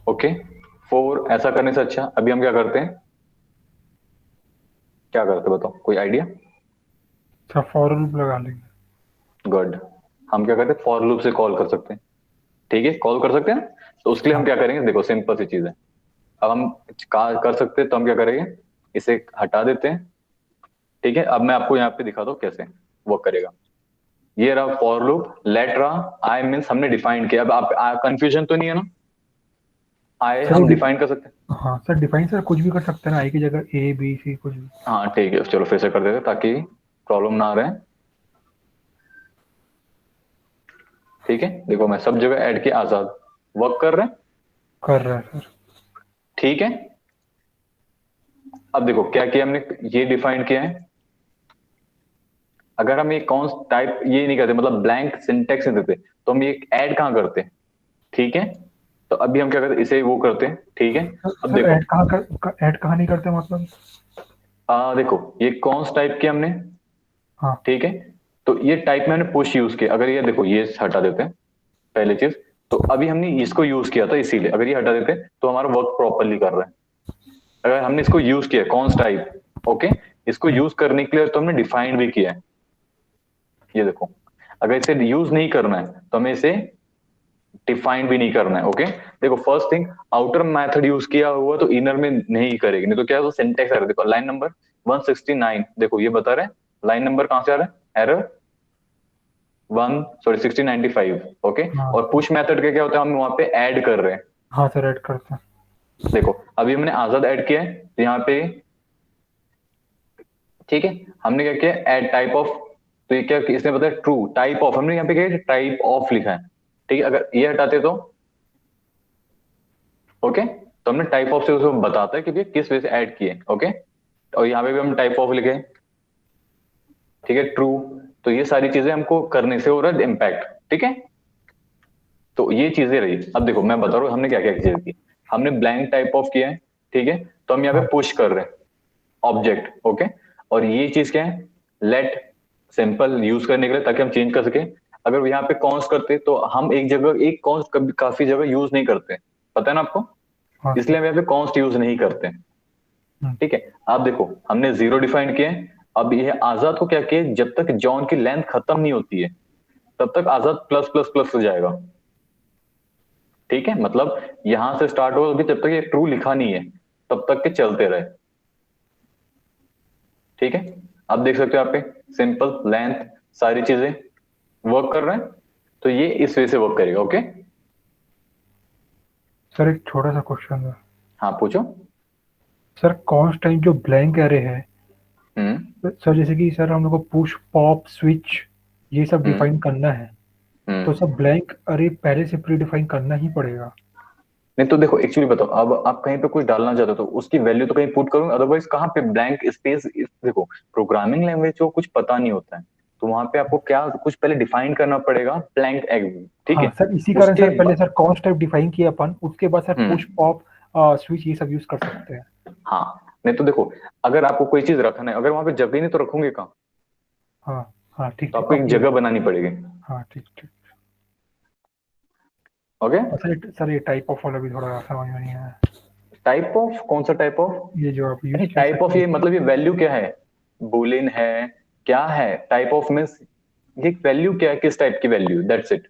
[SPEAKER 1] ओके, 4, ऐसा करने से अच्छा अभी हम क्या करते हैं, क्या करते हैं बताओ, कोई आइडिया।
[SPEAKER 2] अच्छा फॉर लूप लगा लेंगे।
[SPEAKER 1] गुड, हम क्या करते हैं फॉर लूप से कॉल कर सकते हैं, ठीक है, कॉल कर सकते हैं ना? तो उसके लिए हम
[SPEAKER 2] हाँ
[SPEAKER 1] क्या करेंगे, देखो सिंपल सी चीज है, अब हम कर सकते हैं तो हम क्या करेंगे, इसे हटा देते हैं, ठीक है। अब मैं आपको यहाँ पे दिखा दूं कैसे वर्क करेगा। ये रहा फॉर लूप, लेट रहा, आई मीन्स हमने डिफाइन किया, अब आप कंफ्यूजन तो नहीं है ना, आई
[SPEAKER 2] सर
[SPEAKER 1] हम डिफाइन कर सकते हैं।
[SPEAKER 2] हाँ सर डिफाइन सर कुछ भी कर सकते हैं ना, आई की जगह ए बी सी कुछ भी।
[SPEAKER 1] हाँ ठीक है, चलो फिर से कर देते हैं ताकि प्रॉब्लम ना रहे, ठीक है। देखो मैं सब जगह ऐड किया आजाद, वर्क कर रहे हैं,
[SPEAKER 2] कर रहा है सर।
[SPEAKER 1] ठीक है। अब देखो क्या किया हमने, ये डिफाइन किया है, अगर हम ये कौन टाइप ये नहीं करते, मतलब ब्लैंक सिंटेक्स नहीं देते, तो हम ये ऐड कहाँ करते, ठीक है। तो अभी हम क्या करते, इसे वो करते हैं, ठीक है। अब
[SPEAKER 2] सर
[SPEAKER 1] देखो
[SPEAKER 2] ऐड कहाँ नहीं करते मतलब।
[SPEAKER 1] देखो ये कौन टाइप किया हमने,
[SPEAKER 2] हाँ
[SPEAKER 1] ठीक है। तो ये टाइप में हमने पुश यूज किया, अगर ये देखो ये हटा देते हैं पहले चीज, तो अभी हमने इसको यूज किया था इसीलिए, अगर ये हटा देते तो हमारा वर्क प्रॉपरली कर रहा है। अगर हमने इसको यूज किया कौन टाइप, ओके, इसको यूज करने के लिए तो हमने डिफाइन भी किया है, ये देखो। अगर इसे यूज नहीं करना है तो हमें इसे डिफाइन भी नहीं करना है, ओके। देखो first thing, outer method use किया हुआ तो इनर में नहीं करेगी, नहीं तो क्या है सिंटेक्स आ रहा है, देखो लाइन नंबर 169, देखो ये बता रहे हैं लाइन नंबर कहां से आ रहा है, एरर 1695, ओके।
[SPEAKER 2] हाँ
[SPEAKER 1] और पुश मेथड के क्या होता है, हम वहां पे ऐड कर रहे हैं,
[SPEAKER 2] हाँ सर ऐड करते हैं।
[SPEAKER 1] देखो अभी हमने आजाद ऐड किया है तो यहाँ पे, ठीक है, हमने क्या किया ऐड टाइप ऑफ, तो ये क्या इसने बताया ट्रू टाइप ऑफ, हमने यहाँ पे क्या टाइप ऑफ लिखा है, ठीक है। अगर ये हटाते तो ओके, तो हमने टाइप ऑफ से उसको बताता है कि ये किस वजह से ऐड किए, ओके। और यहाँ पे भी हम टाइप ऑफ लिखे, ठीक है, ट्रू। तो ये सारी चीजें हमको करने से हो रहा है इम्पैक्ट, ठीक है। तो ये चीजें रही, अब देखो मैं बता रहा हूँ हमने क्या क्या चीजें की, हमने ब्लैंक टाइप ऑफ किया है, ठीक है। तो हम यहाँ पे
[SPEAKER 2] हाँ
[SPEAKER 1] पुश कर रहे हैं ऑब्जेक्ट, ओके। और ये चीज क्या है, लेट सिंपल यूज करने के लिए ताकि हम चेंज कर सके। अगर यहाँ पे कॉन्स करते तो हम एक जगह एक कॉन्स कभी काफी जगह यूज नहीं करते, पता है ना आपको,
[SPEAKER 2] हाँ
[SPEAKER 1] इसलिए
[SPEAKER 2] सर।
[SPEAKER 1] हम यहाँ पे कॉन्स्ट यूज नहीं करते,
[SPEAKER 2] हम्म,
[SPEAKER 1] ठीक है। आप देखो हमने जीरो डिफाइन किया है, अब ये आजाद को क्या किया, जब तक जॉन की लेंथ खत्म नहीं होती है तब तक आजाद प्लस प्लस प्लस हो जाएगा, ठीक है। मतलब यहां से स्टार्ट होगा अभी, जब तक ये ट्रू लिखा नहीं है तब तक के चलते रहे, ठीक है। आप देख सकते हो यहाँ पे सिंपल लेंथ सारी चीजें वर्क कर रहे हैं, तो ये इस वे से वर्क करेगा, ओके।
[SPEAKER 2] सर एक छोटा सा क्वेश्चन है।
[SPEAKER 1] हाँ पूछो।
[SPEAKER 2] सर कॉन्स्ट टाइम जो ब्लैंक एरे है,
[SPEAKER 1] हम्म
[SPEAKER 2] सर जैसे कि सर हम लोग को पुश पॉप स्विच ये सब
[SPEAKER 1] हम्म
[SPEAKER 2] डिफाइन करना है, तो
[SPEAKER 1] हम्म
[SPEAKER 2] सब ब्लैंक अरे पहले से प्री डिफाइन करना ही पड़ेगा।
[SPEAKER 1] नहीं तो देखो एक्चुअली बताओ, अब आप कहीं पे कुछ डालना चाहते हो तो उसकी वैल्यू तो कहीं पुट करोगे, अदरवाइज कहाँ पे ब्लैंक स्पेस, देखो प्रोग्रामिंग लैंग्वेज को कुछ पता नहीं होता है, तो वहां पे आपको क्या कुछ पहले डिफाइन करना पड़ेगा ब्लैंक एग, ठीक
[SPEAKER 2] हाँ
[SPEAKER 1] है।
[SPEAKER 2] सर इसी कारण
[SPEAKER 1] उसके
[SPEAKER 2] सर पहले
[SPEAKER 1] बाद
[SPEAKER 2] सर कॉन्स्ट टाइप डिफाइन किया अपन, उसके बाद सर पुश
[SPEAKER 1] हम्म
[SPEAKER 2] पॉप स्विच ये सब यूज कर सकते हैं।
[SPEAKER 1] हाँ, नहीं तो देखो अगर आपको कोई चीज रखना है, अगर वहां पे जगह ही नहीं तो रखोगे कहाँ,
[SPEAKER 2] हाँ हाँ ठीक
[SPEAKER 1] तो
[SPEAKER 2] ठीक
[SPEAKER 1] आपको एक
[SPEAKER 2] ओके।
[SPEAKER 1] जगह बनानी पड़ेगी,
[SPEAKER 2] हाँ ठीक ठीक।
[SPEAKER 1] ओके।
[SPEAKER 2] और सर ये टाइप ऑफ वाला भी थोड़ा समझ में नहीं आया।
[SPEAKER 1] टाइप ऑफ कौन सा टाइप ऑफ,
[SPEAKER 2] ये जो आप यूज
[SPEAKER 1] नहीं
[SPEAKER 2] किया
[SPEAKER 1] टाइप
[SPEAKER 2] सर
[SPEAKER 1] ऑफ ये मतलब ये वैल्यू क्या है, बुलियन है, क्या है टाइप ऑफ मीन्स, ये वैल्यू क्या है, किस टाइप की वैल्यू, दैट्स इट।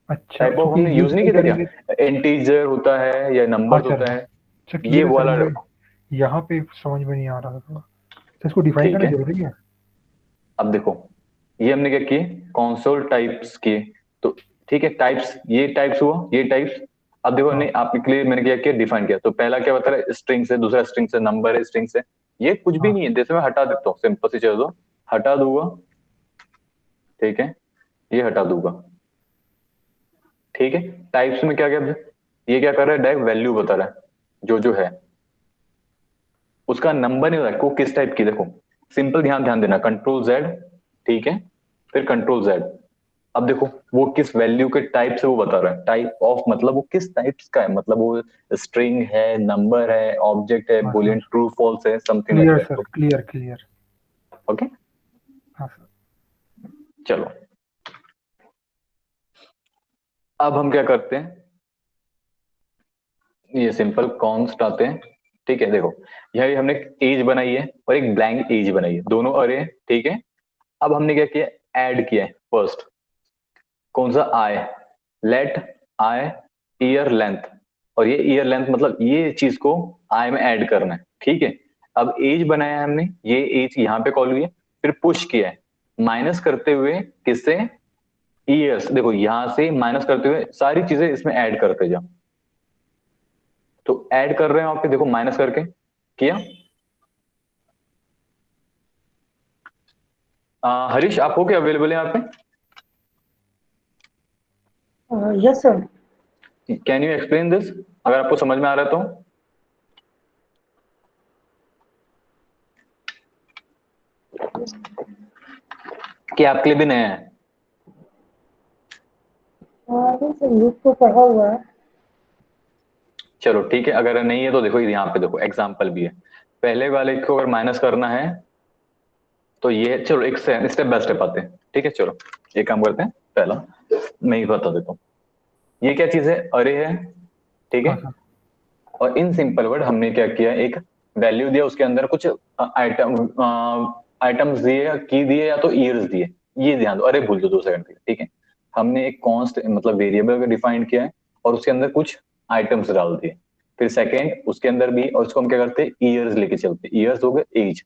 [SPEAKER 2] अच्छा
[SPEAKER 1] टाइप ऑफ
[SPEAKER 2] क्योंकि
[SPEAKER 1] हमने
[SPEAKER 2] यूज
[SPEAKER 1] यूज नहीं
[SPEAKER 2] नहीं
[SPEAKER 1] किया था
[SPEAKER 2] करेंगे।
[SPEAKER 1] क्या, इंटीजर होता है या
[SPEAKER 2] हाँ
[SPEAKER 1] नंबर्स
[SPEAKER 2] सर
[SPEAKER 1] होता
[SPEAKER 2] हाँ
[SPEAKER 1] है,
[SPEAKER 2] सर क्लियर
[SPEAKER 1] ये
[SPEAKER 2] है सर,
[SPEAKER 1] वाला
[SPEAKER 2] मगर
[SPEAKER 1] रखो,
[SPEAKER 2] यहाँ पे समझ में नहीं आ रहा था थोड़ा, तो इसको डिफाइन
[SPEAKER 1] ठीक
[SPEAKER 2] करना
[SPEAKER 1] है।
[SPEAKER 2] जरूरी है।
[SPEAKER 1] अब देखो ये हमने क्या किए, कंसोल टाइप्स किए, तो ठीक है टाइप्स, ये टाइप्स हुआ ये टाइप्स। अब देखो
[SPEAKER 2] हाँ
[SPEAKER 1] नहीं आपके लिए मैंने क्या किया डिफाइन किया, तो पहला क्या बता रहा है स्ट्रिंग से, दूसरा स्ट्रिंग से, नंबर है स्ट्रिंग से, ये कुछ भी
[SPEAKER 2] हाँ
[SPEAKER 1] नहीं है, जैसे मैं हटा देता हूँ सिंपल सी चीज दो, हटा दूंगा, ठीक है, ये हटा दूंगा, ठीक है। टाइप्स में क्या क्या, ये क्या कर रहा है डायरेक्ट वैल्यू बता रहा है जो जो है, उसका नंबर नहीं होता है, वो किस टाइप की, देखो सिंपल ध्यान ध्यान देना, कंट्रोल जेड, ठीक है, फिर कंट्रोल जेड, अब देखो वो किस वैल्यू के टाइप से वो बता रहा है, टाइप ऑफ मतलब वो किस टाइप्स का है, मतलब वो स्ट्रिंग है, नंबर है, ऑब्जेक्ट है,
[SPEAKER 2] हाँ
[SPEAKER 1] बुलियन
[SPEAKER 2] सर,
[SPEAKER 1] ट्रू फॉल्स है, something like
[SPEAKER 2] clear
[SPEAKER 1] that.
[SPEAKER 2] Sir, clear clear.
[SPEAKER 1] Okay
[SPEAKER 2] हाँ सर।
[SPEAKER 1] चलो अब हम क्या करते हैं, ये सिंपल कॉन्स्ट आते हैं। ठीक है देखो यही हमने एज बनाई है और एक ब्लैंक एज बनाई है, दोनों अरे हैं, ठीक है। अब हमने क्या किया, ऐड किया है फर्स्ट, कौन सा, आई, लेट आई ईयर लेंथ, और ये ईयर लेंथ मतलब ये चीज को आई में ऐड करना है, ठीक है। अब एज बनाया है हमने, ये एज यहाँ पे कॉल हुई है, फिर पुश किया है माइनस करते हुए किससे, ईयर्स, देखो यहां से माइनस करते हुए सारी चीजें इसमें ऐड करते जाओ। तो ऐड कर रहे हैं आप पे, देखो माइनस करके किया। हरीश आप हो क्या अवेलेबल है यहाँ पे,
[SPEAKER 4] yes sir.
[SPEAKER 1] Can you explain this, अगर आपको समझ में आ रहा है तो। कि आपके लिए भी नया है।
[SPEAKER 4] नहीं सर, लूप तो पढ़ा हुआ है।
[SPEAKER 1] चलो ठीक है, अगर नहीं है तो देखो यहाँ पे देखो एग्जाम्पल भी है, पहले वाले को अगर माइनस करना है तो ये, चलो एक स्टेप बाय स्टेप आते हैं, ठीक है। चलो एक काम करते हैं, पहला मैं ही बता देता हूँ, ये क्या चीज है, अरे है, ठीक है।
[SPEAKER 2] हाँ सर।
[SPEAKER 1] और इन सिंपल वर्ड हमने क्या किया, एक वैल्यू दिया, उसके अंदर कुछ आइटम्स दिए, की दिए या तो ईयर्स दिए, ये ध्यान दो, अरे भूल दो 2 सेकंड के लिए, ठीक है। हमने एक कॉन्स्ट मतलब वेरिएबल डिफाइन किया है और उसके अंदर कुछ आइटम्स डाल दिए, फिर सेकंड उसके अंदर भी, और उसको हम क्या करते हैं, ईयर्स लेके चलते हैं, ईयर्स हो गए एज।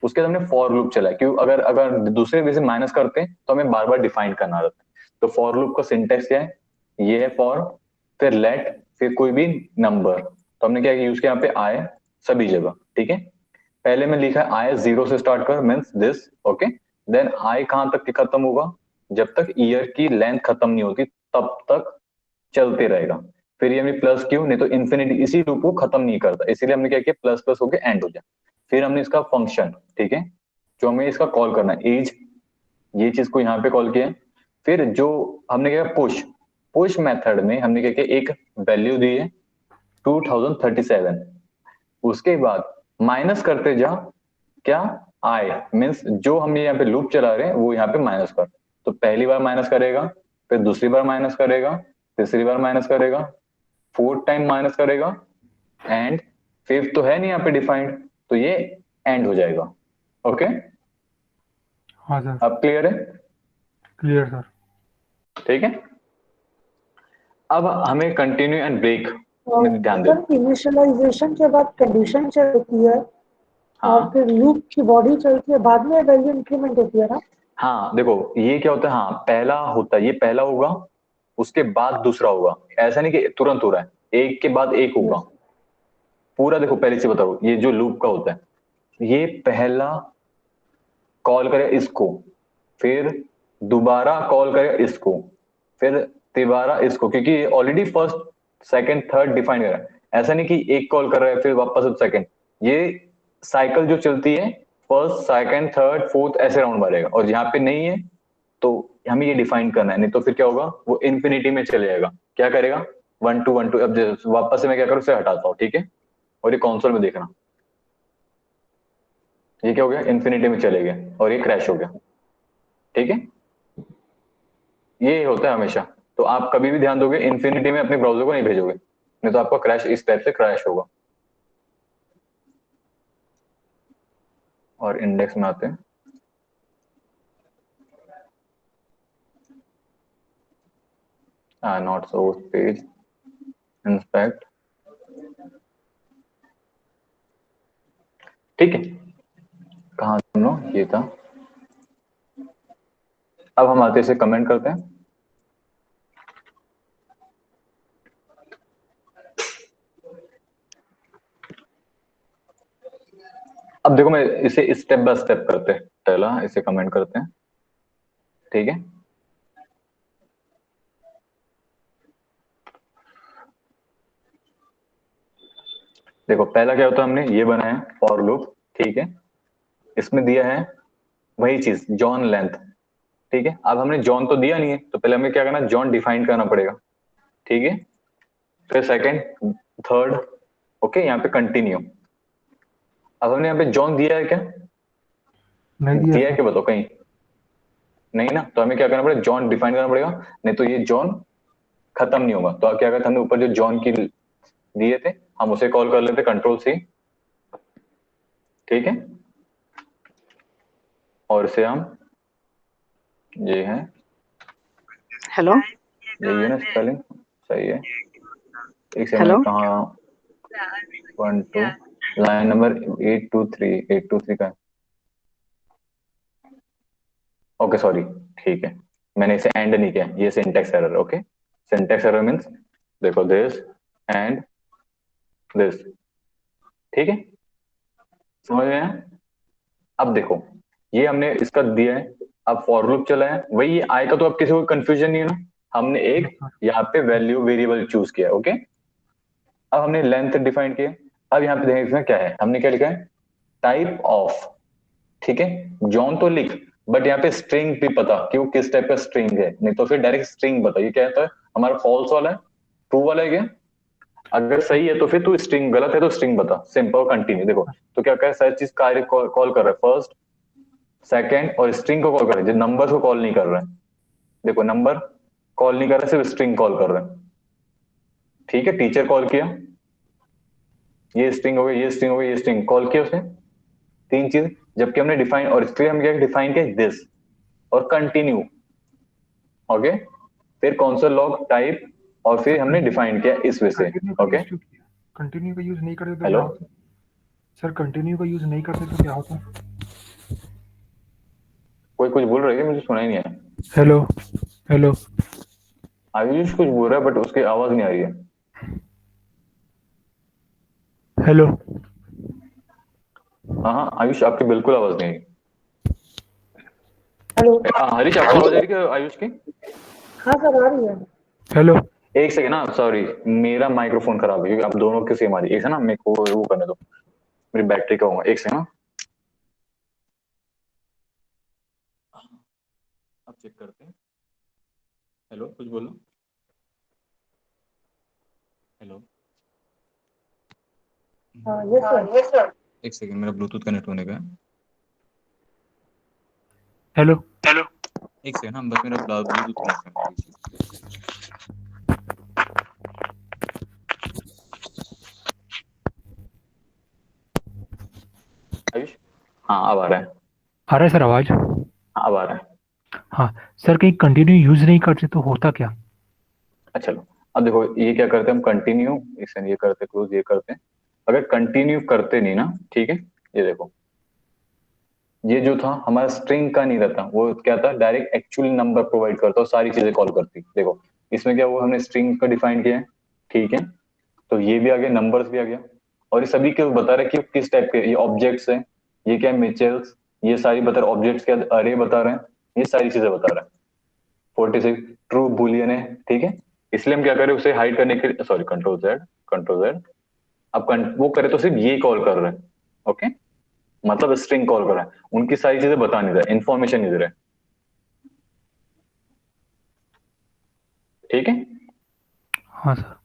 [SPEAKER 1] उसके बाद हमने फॉर लूप चला, क्यों, अगर अगर दूसरे वे से माइनस करते हैं तो हमें बार बार डिफाइन करना रहता है। तो फॉर लूप का सिंटेक्स क्या है, ये है फॉर, फिर लेट, फिर कोई भी नंबर, तो हमने क्या यूज किया यहाँ पे आए सभी जगह, ठीक है। पहले में लिखा है आई 0 से स्टार्ट कर, means this, okay. Then I कहां तक खत्म होगा, जब तक ईयर की लेंथ खत्म नहीं होती तब तक चलते रहेगा। फिर ये हमने प्लस क्यों, नहीं तो इन्फिनिटी इसी लूप को खत्म नहीं करता, इसीलिए हमने क्या किया, प्लस प्लस होके एंड हो जाए। फिर हमने इसका फंक्शन, ठीक है, जो हमें इसका कॉल करना है, एज, ये चीज को यहाँ पे कॉल किया। फिर जो हमने क्या, पुश, पुश मेथड में हमने क्या किया, एक वैल्यू दी है 2037, उसके बाद माइनस करते जा, क्या, आई, मीन्स जो हम यहाँ पे लूप चला रहे हैं वो यहाँ पे माइनस कर। तो पहली बार माइनस करेगा, फिर दूसरी बार माइनस करेगा, तीसरी बार माइनस करेगा, फोर्थ टाइम माइनस करेगा, एंड फिफ्थ तो है नहीं यहाँ पे डिफाइंड, तो ये एंड हो जाएगा। ओके
[SPEAKER 2] हाँ सर,
[SPEAKER 1] अब क्लियर है,
[SPEAKER 2] क्लियर सर।
[SPEAKER 1] ठीक है। अब हमें कंटिन्यू एंड ब्रेक में ध्यान
[SPEAKER 4] सर
[SPEAKER 1] देना।
[SPEAKER 4] इनिशियलाइजेशन के बाद कंडीशन चलती है और
[SPEAKER 1] हाँ
[SPEAKER 4] फिर लूप की बॉडी चलती है, बाद में वैल्यू इंक्रीमेंट होती है ना।
[SPEAKER 1] हाँ देखो ये क्या होता है, हाँ पहला होता है, ये पहला होगा, उसके बाद दूसरा होगा, ऐसा नहीं कि तुरंत हो रहा है, एक के बाद एक होगा।
[SPEAKER 4] यस।
[SPEAKER 1] पूरा देखो पहले से बताओ, ये जो लूप का होता है, ये पहला कॉल करे इसको, फिर दोबारा कॉल करे इसको, फिर तिबारा इसको, क्योंकि ये already first second third define कर रहा है, ऐसा नहीं कि एक कॉल कर रहा है फिर वापस सेकंड, ये साइकिल जो चलती है, फर्स्ट सेकंड थर्ड फोर्थ ऐसे राउंड मारेगा, और यहाँ पे नहीं है तो हमें ये डिफाइन करना है, नहीं तो फिर क्या होगा, वो इन्फिनिटी में चले जाएगा, क्या करेगा, 1 2 1 2, अब वापस से मैं क्या करूँ, उसे हटाता हूँ, ठीक है। और ये कॉन्सोल में देखना, ये क्या हो गया, इन्फिनिटी में चले गए और ये क्रैश हो गया, ठीक है। ये होता है हमेशा, तो आप कभी भी ध्यान दोगे इन्फिनिटी में अपने ब्राउजर को नहीं भेजोगे, नहीं तो आपका क्रैश इस टाइप से क्रैश होगा। और इंडेक्स में आते हैं, नॉट सोर्स पेज, इंस्पेक्ट, ठीक है। कहाँ सुनो, ये था। अब हम आते से कमेंट करते हैं। अब देखो मैं इसे स्टेप बाय स्टेप करते हैं, पहला इसे कमेंट करते हैं, ठीक है। देखो पहला क्या होता है, हमने ये बनाया फॉर लूप, ठीक है, इसमें दिया है वही चीज, जॉन लेंथ, ठीक है, अब हमने जॉन तो दिया नहीं है, तो पहले हमें क्या करना, जॉन डिफाइन करना पड़ेगा, ठीक है, फिर सेकंड, थर्ड, ओके, यहाँ पे कंटिन्यू। अब हमने यहाँ पे जॉन दिया है क्या,
[SPEAKER 2] नहीं दिया
[SPEAKER 1] दिया है
[SPEAKER 2] सर।
[SPEAKER 1] क्या बताओ, कहीं नहीं ना, तो हमें क्या करना पड़ेगा, जॉन डिफाइन करना पड़ेगा, नहीं तो ये जॉन खत्म नहीं होगा। तो अब क्या करते, हमने ऊपर जो जॉन की दिए थे हम उसे कॉल कर लेते, कंट्रोल सी, ठीक है, और इसे हम, ये है,
[SPEAKER 3] हेलो
[SPEAKER 1] यही है ना स्पेलिंग, सही है, एक सेकंड,
[SPEAKER 3] हेलो
[SPEAKER 1] मैं कहाँ, 1 2, लाइन नंबर 823, 823 का, ओके सॉरी, ठीक है, मैंने इसे एंड नहीं किया, ये syntax error, okay, syntax error means, देखो दिस एंड दिस, ठीक है, समझ में आया। अब देखो, ये हमने इसका दिया है, अब फॉर लूप चला है, वही ये आएगा, तो अब किसी को कंफ्यूजन नहीं है ना, हमने
[SPEAKER 2] यस
[SPEAKER 1] एक
[SPEAKER 2] सर।
[SPEAKER 1] यहाँ पे वैल्यू वेरिएबल चूज किया, ओके, अब हमने लेंथ डिफाइन किया, अब यहाँ पे देखिए इसमें क्या है, हमने क्या लिखा है, टाइप ऑफ, ठीक है, जॉन तो लिख, बट यहाँ पे स्ट्रिंग भी पता कि वो किस टाइप का स्ट्रिंग है, नहीं तो फिर डायरेक्ट स्ट्रिंग बता, ये क्या है, हमारा फॉल्स वाला है, ट्रू वाला है क्या, अगर सही है तो फिर तू स्ट्रिंग, गलत है तो स्ट्रिंग बता, सिंपल कंटिन्यू, देखो तो क्या क्या सारी चीज कार्य कॉल कर रहा है, फर्स्ट सेकंड और स्ट्रिंग को कॉल कर रहा है, जो नंबर को कॉल नहीं कर रहा है, देखो नंबर कॉल नहीं कर रहा है, सिर्फ स्ट्रिंग कॉल कर रहा है, ठीक है, टीचर कॉल किया, ये स्ट्रिंग हो गई, ये स्ट्रिंग हो गई, ये स्ट्रिंग कॉल किया उसने, तीन चीज, जबकि हमने डिफाइन, और इसके लिए हम क्या डिफाइन किया, दिस और कंटिन्यू, ओके, फिर कौन लॉग टाइप, और
[SPEAKER 2] सर
[SPEAKER 1] फिर हमने डिफाइन किया इस वे से,
[SPEAKER 2] कंटिन्यू का
[SPEAKER 1] ओके,
[SPEAKER 2] यूज क्यों किया? कंटिन्यू का यूज नहीं करते तो क्या
[SPEAKER 1] हेलो,
[SPEAKER 2] होता? सर कंटिन्यू का यूज नहीं करते तो क्या होता?
[SPEAKER 1] कोई कुछ बोल रहा है क्या? मुझे सुना ही नहीं आया,
[SPEAKER 2] हेलो हेलो।
[SPEAKER 1] आयुष कुछ बोल रहा है बट उसकी आवाज नहीं आ रही है,
[SPEAKER 2] हेलो।
[SPEAKER 1] हाँ हाँ आयुष, आपकी बिल्कुल आवाज नहीं आई,
[SPEAKER 4] हेलो।
[SPEAKER 1] हरीश आपको आवाज आ रही है क्या आयुष की?
[SPEAKER 4] हाँ सर, आ रही है।
[SPEAKER 2] हेलो।
[SPEAKER 1] एक सेकंड ना, सॉरी, मेरा माइक्रोफोन खराब है, क्योंकि आप दोनों की सेम आ रही है, एक है ना, मेरे को वो करने दो, मेरी बैटरी का होगा, एक सेकंड ना, अब चेक करते हैं, हेलो कुछ बोलो, हेलो,
[SPEAKER 4] हाँ, यस सर।
[SPEAKER 1] एक सेकंड, मेरा ब्लूटूथ कनेक्ट होने का है,
[SPEAKER 2] हेलो।
[SPEAKER 1] हेलो, एक सेकंड ना, बस मेरा ब्लूटूथ कनेक्ट करना है, आयुष, हाँ अब आ रहा है,
[SPEAKER 2] आ रहा है सर आवाज?
[SPEAKER 1] हाँ अब आ रहा है,
[SPEAKER 2] हाँ सर, कहीं कंटिन्यू यूज नहीं करते तो होता क्या?
[SPEAKER 1] अच्छा चलो, अब देखो ये क्या करते हैं हम, कंटिन्यू, इसे ये करते क्लोज, ये करते हैं, अगर कंटिन्यू करते नहीं ना, ठीक है, ये देखो, ये जो था हमारा स्ट्रिंग का नहीं रहता, वो क्या था, डायरेक्ट एक्चुअल नंबर प्रोवाइड करता और सारी चीजें कॉल करती, देखो इसमें क्या हुआ, हमने स्ट्रिंग का डिफाइन किया है, ठीक है, तो ये भी आ गया, नंबर्स भी आ गया, और ये सभी के बता रहे हैं कि किस टाइप के ये ऑब्जेक्ट्स हैं, ये क्या है, मिचेल्स, ये सारी बता रहे, ऑब्जेक्ट्स के अरे बता रहे हैं, ये सारी चीजें बता रहे हैं, 46 ट्रू बुलियन है, ठीक है, इसलिए हम क्या करें, उसे हाइड करने के लिए, sorry, control Z, control Z, अब वो करे तो सिर्फ ये कॉल कर रहे हैं, ओके, मतलब स्ट्रिंग कॉल कर रहा है, उनकी सारी चीजें बता नहीं रहा, इन्फॉर्मेशन नहीं दे रहा है, ठीक है,
[SPEAKER 2] हाँ सर।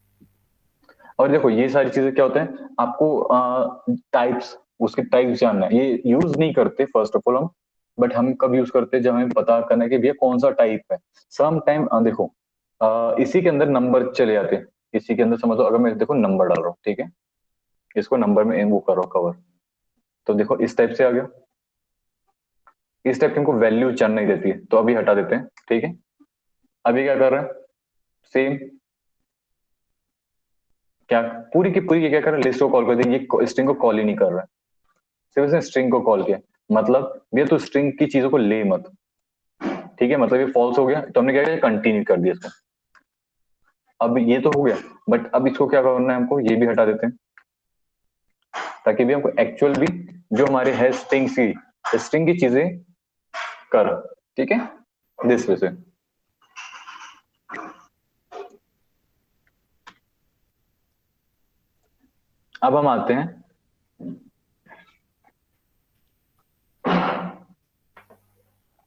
[SPEAKER 1] और देखो ये सारी चीजें क्या होता है, आपको टाइप्स, उसके टाइप्स जानना है, ये यूज नहीं करते फर्स्ट ऑफ ऑल हम, बट हम कब यूज करते हैं, जब हमें पता करना है कि भैया कौन सा टाइप है, सम टाइम देखो, इसी के अंदर नंबर चले जाते हैं, इसी के अंदर समझ लो, अगर मैं देखो नंबर डाल रहा हूँ, ठीक है, इसको नंबर में वो कर रहा हूँ कवर, तो देखो इस टाइप से आ गया, इस टाइप की हमको वैल्यू जानना ही रहती है, तो अभी हटा देते हैं, ठीक है, अभी क्या कर रहे हैं, सेम, क्या पूरी की पूरी ये क्या कर रहा है, लिस्ट को कॉल कर दिया, ये स्ट्रिंग को कॉल ही नहीं कर रहा है, सिर्फ इसने स्ट्रिंग को कॉल किया, मतलब भैया तू स्ट्रिंग की चीजों को ले मत, ठीक है, मतलब ये फॉल्स हो गया, तो हमने क्या किया, कंटिन्यू कर दिया इसको, अब ये तो हो गया, बट अब इसको क्या करना है हमको, ये भी हटा देते हैं, ताकि भी हमको एक्चुअल भी जो हमारे है स्ट्रिंग की चीजें कर, ठीक है, दिस वे से, अब हम आते हैं,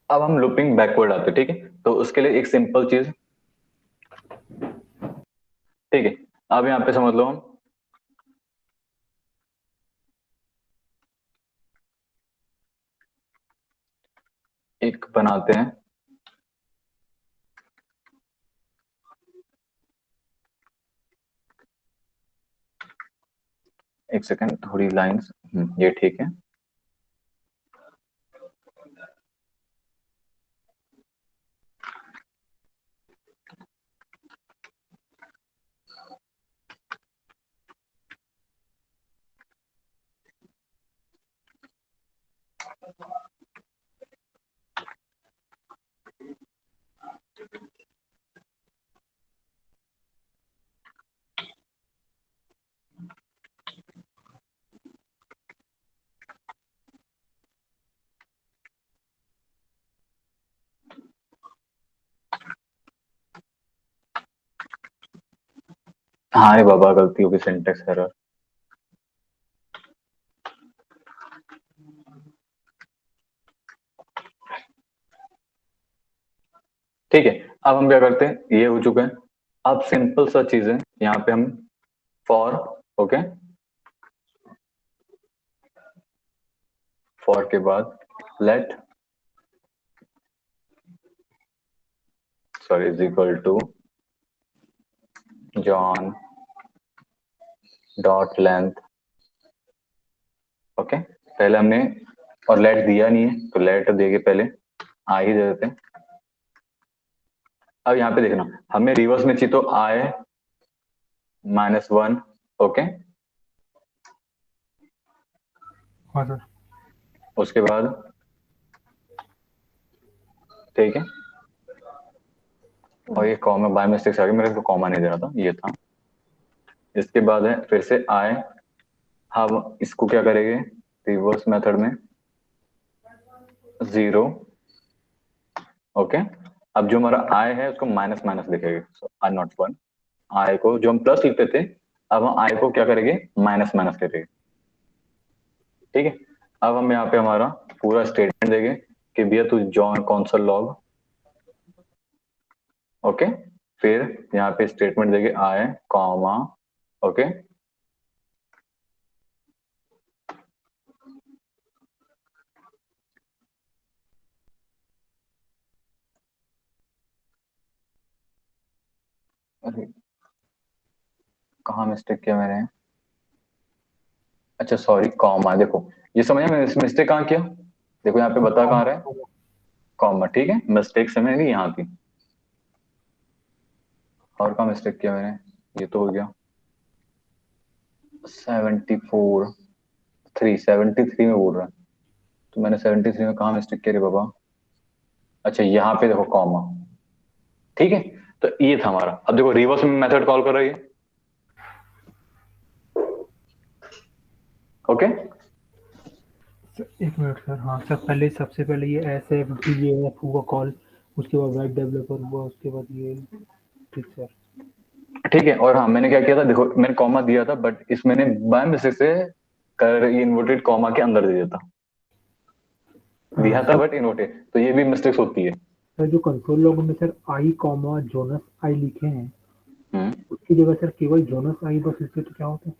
[SPEAKER 1] अब हम लूपिंग बैकवर्ड आते हैं, ठीक है। तो उसके लिए एक सिंपल चीज, ठीक है। अब यहाँ पे समझ लो हम एक बनाते हैं, एक सेकंड, थोड़ी लाइंस, ये ठीक है। हाँ रे बाबा, गलती होगी, सिंटेक्स एरर। ठीक है, अब हम क्या करते हैं, ये हो चुका है। अब सिंपल सा चीज है, यहाँ पे हम फॉर, ओके, फॉर के बाद let, sorry, is equal to John dot length, okay. पहले हमने और लेट दिया नहीं है, तो लेट देके पहले आ ही दे देते हैं। अब यहाँ पे देखना, हमें रिवर्स में चाहिए तो आई -1, ओके।
[SPEAKER 2] हाँ सर।
[SPEAKER 1] उसके बाद ठीक है, और ये कॉमा बाय मिस्टेक से आ गया, मेरे को कॉमा नहीं दे रहा था, ये था। इसके बाद है फिर से आए, हम इसको क्या करेंगे, रिवर्स मेथड में 0, ओके। अब जो हमारा आई है उसको माइनस माइनस लिखेंगे, आई नॉट 1। आई को जो हम प्लस लिखते थे, अब हम आई को क्या करेंगे, माइनस माइनस करेंगे, ठीक है। अब हम यहाँ पे हमारा पूरा स्टेटमेंट देंगे कि भैया तू जॉन कौनसा लॉग, ओके। फिर यहाँ पे स्टेटमेंट देंगे आई कॉमा, ओके। अरे कहाँ मिस्टेक किया मैंने, अच्छा सॉरी, कॉमा, देखो ये समझा मैंने मिस्टेक कहाँ किया, देखो यहाँ पे बता कहाँ रहा है, कॉमा, ठीक है। मिस्टेक से मैंने यहाँ थी, और कहाँ मिस्टेक किया मैंने, ये तो हो गया 74, 73 में बोल रहा है, तो मैंने 73 में कहाँ मिस्टेक किया रे बाबा, अच्छा यहाँ पे देखो कॉमा, ठीक है। तो ये था हमारा। अब देखो रिवर्स में मेथड कॉल कर रही है, ओके।
[SPEAKER 2] एक मिनट सर। हाँ सर, पहले सबसे पहले ये ऐसे ये हुआ कॉल, उसके बाद वेब डेवलपर हुआ, उसके बाद ये। ठीक सर।
[SPEAKER 1] ठीक है, और हाँ मैंने क्या किया था, देखो मैंने कॉमा दिया था, बट इस मैंने बाय मिस्टेक से कर इन्वर्टेड कॉमा के अंदर दे दिया था,
[SPEAKER 2] हाँ
[SPEAKER 1] दिया था
[SPEAKER 2] सर।
[SPEAKER 1] बट इन्वर्टेड, तो ये भी मिस्टेक्स होती है।
[SPEAKER 2] सर जो कंसोल लॉग में सर आई कॉमा जोनस आई लिखे हैं,
[SPEAKER 1] हम्म,
[SPEAKER 2] उसकी जगह सर केवल जोनस आई बस लिखते तो क्या होता है?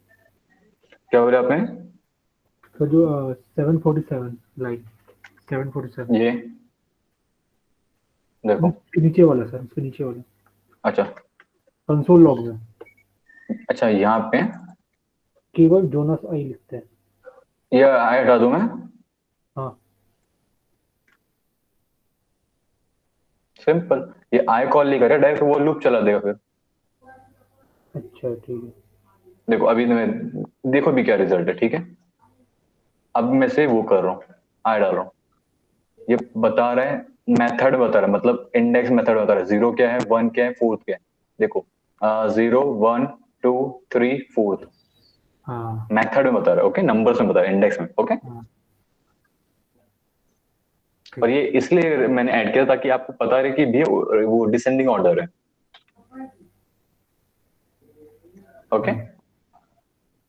[SPEAKER 1] क्या बोले आपने,
[SPEAKER 2] सर जो 747 लाइन, 747
[SPEAKER 1] ये देखो,
[SPEAKER 2] उसके नीचे वाला सर, उसके नीचे वाला
[SPEAKER 1] अच्छा,
[SPEAKER 2] कंसोल लॉग में
[SPEAKER 1] अच्छा यहाँ पे
[SPEAKER 2] केवल जोनस आई लिखते हैं।
[SPEAKER 1] ये आई हटा दूं मैं,
[SPEAKER 2] हाँ।
[SPEAKER 1] सिंपल, ये आई कॉल नहीं करे, डायरेक्ट वो लूप चला देगा फिर।
[SPEAKER 2] अच्छा ठीक है।
[SPEAKER 1] देखो अभी मैं, देखो अभी क्या रिजल्ट है, ठीक है। अब मैं से वो कर रहा हूँ, आई डाल रहा हूँ, ये बता रहा है, मेथड बता रहा है, मतलब इंडेक्स मेथड बता रहा है, 0 क्या है, 1 क्या है, 4 क्या है, देखो 0 1 2 3 4,
[SPEAKER 2] हाँ
[SPEAKER 1] मेथड में बता रहा है, ओके, नंबर्स में बता रहा है, इंडेक्स में, ओके।
[SPEAKER 2] हाँ
[SPEAKER 1] और
[SPEAKER 2] ठीक।
[SPEAKER 1] ये इसलिए मैंने ऐड किया ताकि आपको पता रहे कि भी वो डिसेंडिंग ऑर्डर है, ओके।
[SPEAKER 2] हाँ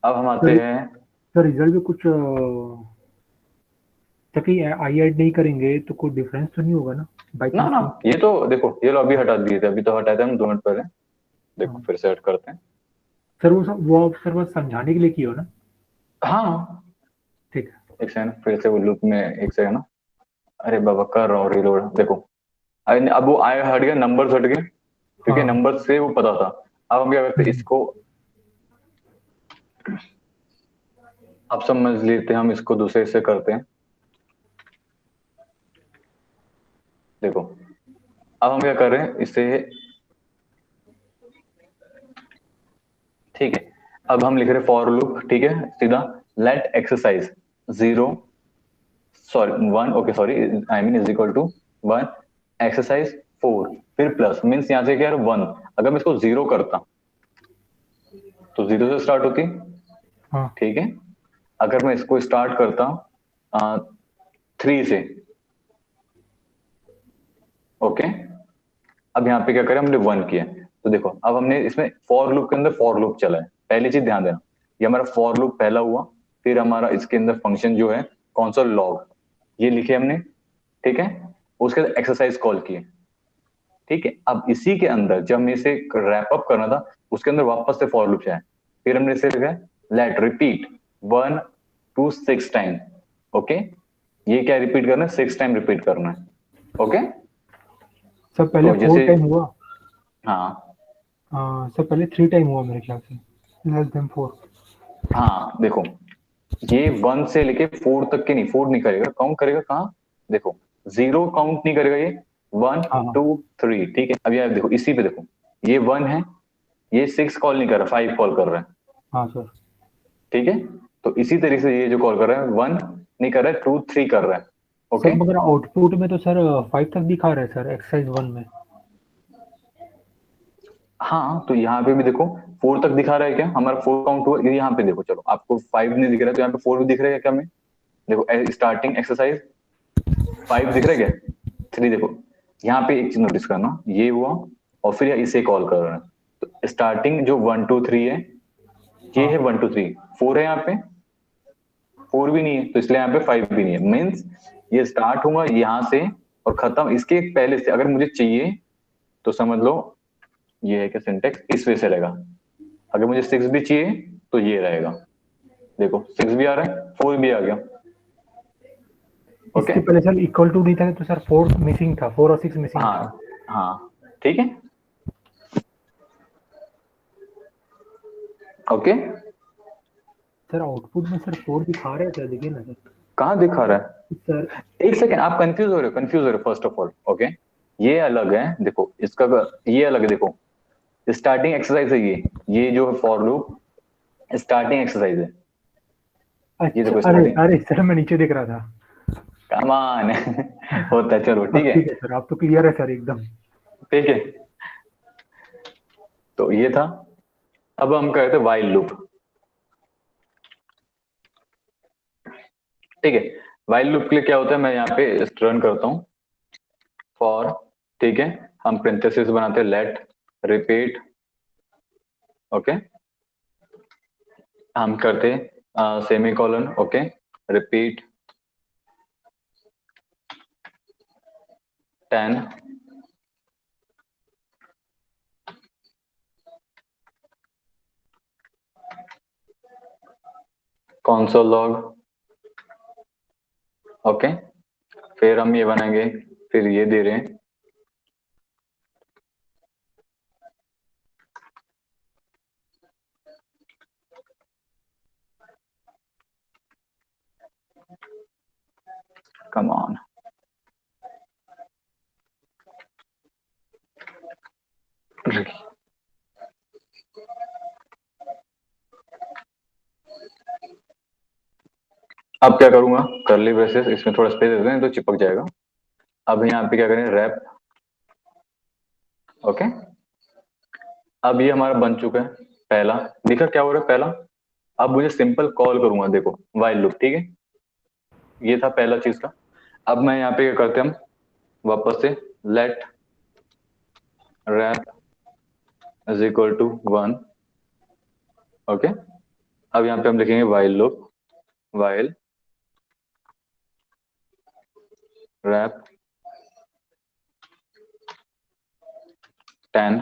[SPEAKER 1] अब हम आते
[SPEAKER 2] सर।
[SPEAKER 1] हैं,
[SPEAKER 2] सर रिजल्ट भी कुछ ताकि आई ऐड नहीं करेंगे तो कोई डिफरेंस तो नहीं होगा ना बाई
[SPEAKER 1] ना ना,
[SPEAKER 2] चांस?
[SPEAKER 1] ये तो देखो, ये लो अभी हटा दिए थे, अभी तो हटाए थे हम 2 मिनट पहले। देखो
[SPEAKER 2] हाँ
[SPEAKER 1] फिर से ऐड करते हैं।
[SPEAKER 2] सर, वो आप सर बस समझाने के लिए किए हो ना?
[SPEAKER 1] हाँ,
[SPEAKER 2] ठीक है।
[SPEAKER 1] एक सेकंड, फिर से वो लूप में, एक सेकंड ना। अरे बाबा, कर रहा हूँ रिलोड। देखो अब वो आए हट गया, नंबर हट गए, क्योंकि
[SPEAKER 2] हाँ
[SPEAKER 1] नंबर से वो पता था। अब हम क्या करते हैं,
[SPEAKER 2] हम्म,
[SPEAKER 1] इसको अब समझ लेते हैं, हम इसको दूसरे से करते हैं। देखो अब हम क्या कर रहे हैं इसे, ठीक है। अब हम लिख रहे फॉर लूप, ठीक है, सीधा let exercise 0, sorry 1, okay sorry, I mean is equal to 1 exercise 4, फिर प्लस मीन्स यहाँ से क्या है 1। अगर मैं इसको 0 करता तो 0 से स्टार्ट होती,
[SPEAKER 2] हाँ
[SPEAKER 1] ठीक है। अगर मैं इसको स्टार्ट करता 3 से, ओके। अब यहाँ पे क्या करें, हमने 1 किया। तो देखो अब हमने इसमें फॉर लूप के अंदर फॉर लूप चला है, पहली चीज ध्यान देना। ये हमारा फॉर लूप पहला हुआ, फिर हमारा इसके अंदर फंक्शन जो है कॉन्सोल लॉग, ये लिखे हमने, ठीक है। उसके बाद एक्सरसाइज कॉल किए, ठीक है। अब इसी के अंदर जब हमें इसे रैप अप करना था, उसके अंदर वापस से फॉर लूप जाए, फिर हमने इसे लिखा है let repeat 1 to 6 time, okay. ये क्या रिपीट करना है, 6 टाइम रिपीट करना है, ओके।
[SPEAKER 2] सर, पहले
[SPEAKER 1] तो
[SPEAKER 2] 4
[SPEAKER 1] जैसे,
[SPEAKER 2] टाइम हुआ।
[SPEAKER 1] हाँ
[SPEAKER 2] सर पहले 3 टाइम हुआ मेरे ख्याल से, लेस देन 4।
[SPEAKER 1] हाँ, देखो ये 1 से लेके 4 तक के नहीं, 4 नहीं करेगा, काउंट करेगा कहाँ, देखो 0 काउंट नहीं करेगा ये, 1
[SPEAKER 2] हाँ हाँ
[SPEAKER 1] 2 3, ठीक है। अब यार देखो इसी पे देखो, ये 1 है, ये 6 कॉल नहीं कर रहा, 5 कॉल कर रहा है,
[SPEAKER 2] हाँ सर।
[SPEAKER 1] ठीक है। तो इसी तरीके से ये जो कॉल कर रहा है 1 नहीं कर रहा है, 2 3 कर रहा है,
[SPEAKER 2] सर
[SPEAKER 1] ओके।
[SPEAKER 2] मगर आउटपुट में तो सर 5 तक दिखा रहा है सर, एक्सरसाइज 1 में।
[SPEAKER 1] हाँ तो यहाँ पे भी देखो 4 तक दिखा रहा है क्या, हमारा 4 काउंट हुआ, ये यहाँ पे देखो, चलो आपको 5 नहीं दिख रहा है तो यहाँ पे 4 भी दिख रहा है क्या हमें, देखो स्टार्टिंग एक्सरसाइज 5 दिख रहा है क्या, 3 देखो। यहाँ पे एक चीज नोटिस करना, ये हुआ और फिर इसे कॉल कर रहे हैं, तो स्टार्टिंग जो 1 2 3 है, ये
[SPEAKER 2] हाँ
[SPEAKER 1] है 1 2 3, 4 है यहाँ पे, 4 भी नहीं है, तो इसलिए यहाँ पे 5 भी नहीं है। मीन्स ये स्टार्ट होगा यहाँ से और खत्म इसके पहले से, अगर मुझे चाहिए तो समझ लो ये है कि सिंटेक्स इस वे से रहेगा। अगर मुझे 6 भी चाहिए तो ये रहेगा, देखो 6 भी आ रहा है, 4 भी आ गया, ओके।
[SPEAKER 2] इसके पहले सर इक्वल टू नहीं था तो सर 4 मिसिंग था, 4 और 6 मिसिंग था।
[SPEAKER 1] हाँ हाँ, ठीक है, ओके।
[SPEAKER 2] सर आउटपुट में सर 4 दिखा रहा है सर, देखिए ना सर।
[SPEAKER 1] कहाँ दिखा रहा है,
[SPEAKER 2] सर
[SPEAKER 1] एक सेकेंड, आप कंफ्यूज हो रहे हो, कंफ्यूज हो रहे हो फर्स्ट ऑफ ऑल, ओके। ये अलग है, देखो इसका, ये अलग है, देखो स्टार्टिंग एक्सरसाइज है ये जो है फॉर लूप स्टार्टिंग एक्सरसाइज है, ये
[SPEAKER 2] अच्छा,
[SPEAKER 1] देखो
[SPEAKER 2] अरे
[SPEAKER 1] स्टार्टिंग,
[SPEAKER 2] अरे सर मैं नीचे देख रहा था।
[SPEAKER 1] कमान होता है, चलो ठीक
[SPEAKER 2] अब
[SPEAKER 1] है,
[SPEAKER 2] ठीक है सर, आप तो क्लियर है सर एकदम।
[SPEAKER 1] ठीक है। तो ये था। अब हम करते हैं वाइल लूप, ठीक है। वाइल लूप के लिए क्या होता है, मैं यहाँ पे रन करता हूँ फॉर, ठीक है। हम पेरेंथेसिस बनाते हैं, लेट रिपीट, ओके। हम करते semi colon, okay, repeat 10, console log, okay. फिर हम ये बनाएंगे, फिर ये दे रहे हैं, कम ऑन, अब क्या करूंगा, करली ब्रेसेस, इसमें थोड़ा स्पेस देते हैं तो चिपक जाएगा। अब यहाँ पे क्या करें, रैप, ओके। अब ये हमारा बन चुका है पहला, देखा क्या हो रहा है पहला। अब मुझे सिंपल कॉल करूंगा, देखो वाइल लूप, ठीक है। ये था पहला चीज का। अब मैं यहाँ पे क्या करते हैं, हम वापस से let rep is equal to 1, okay. अब यहाँ पे हम लिखेंगे वाइल लूप, वाइल wrap 10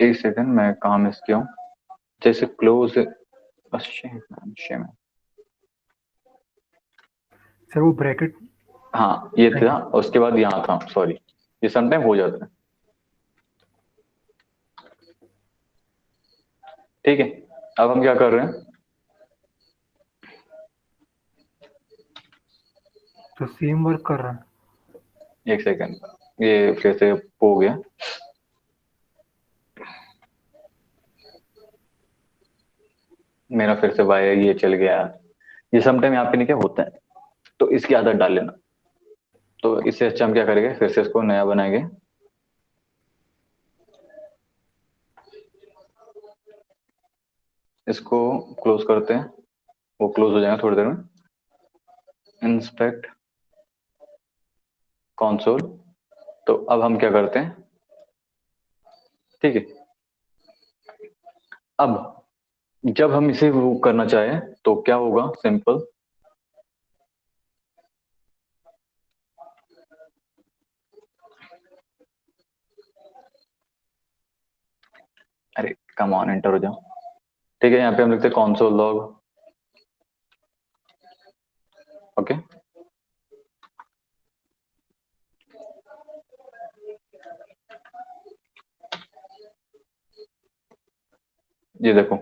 [SPEAKER 1] एक सेकंड, मैं कहाँ मिस किया हूँ? जैसे क्लोज,
[SPEAKER 2] सर वो ब्रैकेट,
[SPEAKER 1] हाँ ये था, उसके बाद यहाँ था, सॉरी, ये समटाइम हो जाता है। ठीक है, अब हम क्या कर रहे हैं?
[SPEAKER 2] तो सेम वर्क कर रहा है।
[SPEAKER 1] एक सेकंड, ये फिर से हो गया। मेरा फिर से वाई ये चल गया। ये समटाइम यहाँ पे नहीं क्या होता है, तो इसकी आदत डाल लेना। तो इससे अच्छा हम क्या करेंगे, फिर से इसको नया बनाएंगे। इसको क्लोज करते हैं, वो क्लोज हो जाएगा थोड़ी देर में। Inspect console. तो अब हम क्या करते हैं, ठीक है, अब जब हम इसे वो करना चाहें तो क्या होगा, सिंपल, अरे कम ऑन, एंटर हो जाओ। ठीक है, यहाँ पे हम लिखते हैं कंसोल लॉग। ओके, ये देखो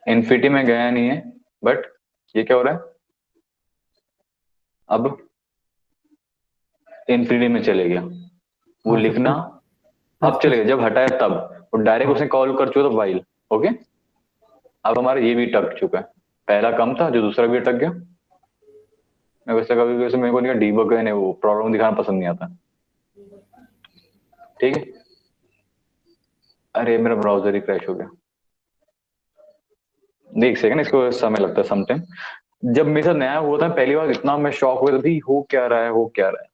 [SPEAKER 1] इन्फिनिटी में गया नहीं है, बट ये क्या हो रहा है, अब इन्फिनिटी में चले गया। वो
[SPEAKER 2] हाँ सर,
[SPEAKER 1] लिखना अब
[SPEAKER 2] प्लस
[SPEAKER 1] चले
[SPEAKER 2] प्लस।
[SPEAKER 1] गया, जब हटाया तब, और डायरेक्ट
[SPEAKER 2] हाँ
[SPEAKER 1] उसने कॉल कर चुका था वाइल। ओके, अब हमारा ये भी अटक चुका है। पहला कम था, जो दूसरा भी अटक गया। मैं वैसे कभी वैसे मेरे को नहीं डीबग ने वो प्रॉब्लम दिखाना पसंद नहीं आता। ठीक है, अरे मेरा ब्राउजर ही क्रैश हो गया। देख सेकंड, इसको समय लगता है समटाइम। जब मेरे साथ नया हुआ था पहली बार, इतना मैं शॉक हुआ था, भाई हो क्या रहा है, हो क्या रहा है।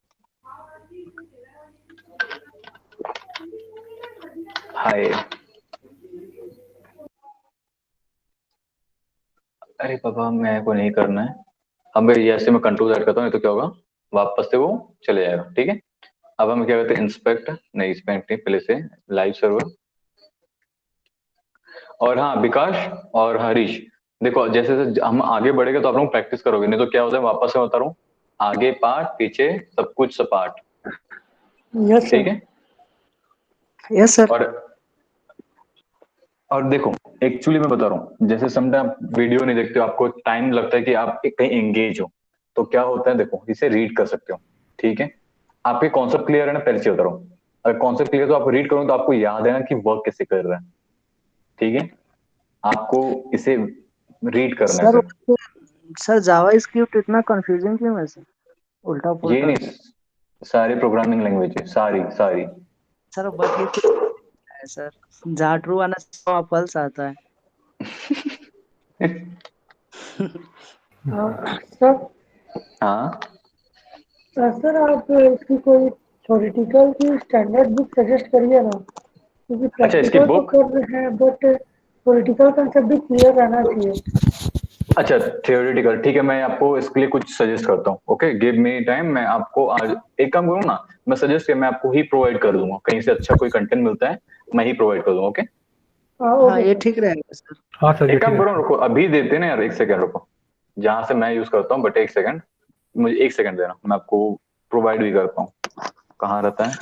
[SPEAKER 1] हाय, अरे पापा मेरे को नहीं करना है। अब मैं ऐसे में कंट्रोल ऐड करता हूँ, नहीं तो क्या होगा, वापस से वो चले जाएगा। ठीक है, अब हम क्या करते हैं, इंस्पेक्ट, नहीं इंस्पेक्ट नहीं, पहले से लाइव सर्वर। और हाँ विकास और हरीश, देखो जैसे जैसे हम आगे बढ़ेंगे तो आप लोग प्रैक्टिस करोगे, नहीं तो क्या होता है, वापस से बता रहा हूँ, आगे पार्ट पीछे सब कुछ सपाट।
[SPEAKER 4] यस
[SPEAKER 1] ठीक
[SPEAKER 4] सर।
[SPEAKER 1] है,
[SPEAKER 3] यस सर।
[SPEAKER 1] और देखो एक्चुअली मैं बता रहा हूँ, जैसे समटाइम आप वीडियो नहीं देखते हो, आपको टाइम लगता है कि आप कहीं एंगेज हो, तो क्या होता है, देखो इसे रीड कर सकते हो। ठीक है, आपके कॉन्सेप्ट क्लियर है ना, पहले से बता रहा हूँ। अगर कॉन्सेप्ट क्लियर तो आप रीड करो तो आपको याद है ना कि वर्क कैसे कर रहा है। ठीक है, आपको इसे रीड करना है
[SPEAKER 3] सर
[SPEAKER 1] सिर्फ।
[SPEAKER 3] सर जावा स्क्रिप्ट इतना कंफ्यूजिंग क्यों है सर? उल्टा
[SPEAKER 1] ये
[SPEAKER 3] पुल्टा।
[SPEAKER 1] नहीं, सारी प्रोग्रामिंग लैंग्वेज है, सारी सारी।
[SPEAKER 3] सर बट ये कुछ है सर, जहाँ ट्रू आना चाहिए वहाँ फॉल्स आता है।
[SPEAKER 4] सर,
[SPEAKER 1] हाँ,
[SPEAKER 4] सर आप इसकी कोई थ्योरेटिकल की स्टैंडर्ड बुक सजेस्ट करिए ना, क्योंकि
[SPEAKER 1] अच्छा इसकी
[SPEAKER 4] प्रैक्टिकल तो
[SPEAKER 1] बुक,
[SPEAKER 4] कर रहे हैं बट थ्योरेटिकल कंसेप्ट भी क्लियर रहना चाहिए।
[SPEAKER 1] अच्छा थियोरेटिकल, ठीक है, मैं आपको इसके लिए कुछ सजेस्ट करता हूँ। ओके, गिव मी टाइम, मैं आपको आज एक काम करूँ ना, मैं सजेस्ट मैं आपको ही प्रोवाइड कर दूंगा, कहीं से अच्छा कोई कंटेंट मिलता है मैं ही प्रोवाइड कर दूंगा। ओके,
[SPEAKER 4] हाँ
[SPEAKER 3] हाँ
[SPEAKER 4] ओके
[SPEAKER 3] ये
[SPEAKER 4] सर।
[SPEAKER 3] ठीक रहेगा सर।
[SPEAKER 2] हाँ सर, ये
[SPEAKER 1] एक काम
[SPEAKER 2] ठीक
[SPEAKER 1] करो,
[SPEAKER 2] है।
[SPEAKER 1] रुको अभी देते ना यार, एक सेकंड रुको, जहां से मैं यूज करता हूँ, बट एक सेकंड, मुझे एक सेकंड देना, मैं आपको प्रोवाइड भी करता हूँ। कहाँ रहता है,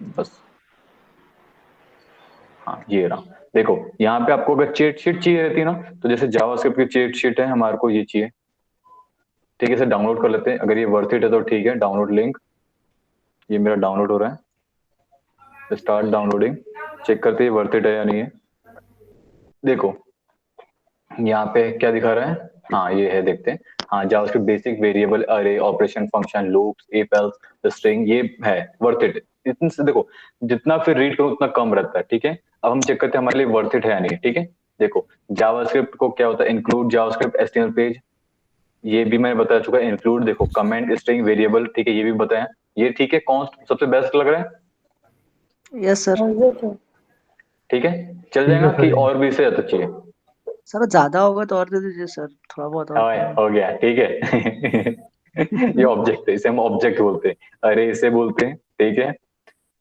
[SPEAKER 1] बस, हाँ ये रहा। देखो यहाँ पे आपको अगर चीट शीट चाहिए रहती है ना, तो जैसे जावास्क्रिप्ट की चीट शीट है, हमारे को ये चाहिए। ठीक है, इसे डाउनलोड कर लेते हैं, अगर ये वर्थ इट है तो ठीक है, डाउनलोड लिंक, ये मेरा डाउनलोड हो रहा है, स्टार्ट डाउनलोडिंग, चेक करते हैं वर्थ इट है या नहीं है। देखो यहाँ पे क्या दिखा रहा है, हाँ ये है, देखते हैं। हाँ, जावास्क्रिप्ट बेसिक वेरिएबल अरे operation function loops if else string, ये है वर्थ इट। इतने से देखो, जितना फिर रीड करो उतना कम रहता है। ठीक है, अब हम चेक करते हैं हमारे लिए वर्थ इट है या नहीं। ठीक है, देखो जावास्क्रिप्ट को क्या होता है, इंक्लूड जावास्क्रिप्ट एचटीएमएल पेज, ये भी मैंने बता चुका है। इंक्लूड देखो कमेंट स्ट्रिंग वेरिएबल, ठीक है ये भी बताया। ये ठीक है, कौन सबसे बेस्ट लग रहा है,
[SPEAKER 3] यस सर।
[SPEAKER 4] हाँ ये सर।
[SPEAKER 1] ठीक है, चल
[SPEAKER 2] ठीक है
[SPEAKER 1] जाएगा
[SPEAKER 2] सर
[SPEAKER 1] कि
[SPEAKER 2] ये।
[SPEAKER 1] और भी इससे ज्यादा चाहिए?
[SPEAKER 3] सर ज्यादा होगा तो और दे दीजिए सर, थोड़ा बहुत और
[SPEAKER 1] हाँ,
[SPEAKER 3] कर
[SPEAKER 1] हो गया, ठीक है। ये
[SPEAKER 3] दीजिए।
[SPEAKER 1] ऑब्जेक्ट है, इसे हम ऑब्जेक्ट बोलते हैं, अरे इसे बोलते हैं। ठीक है,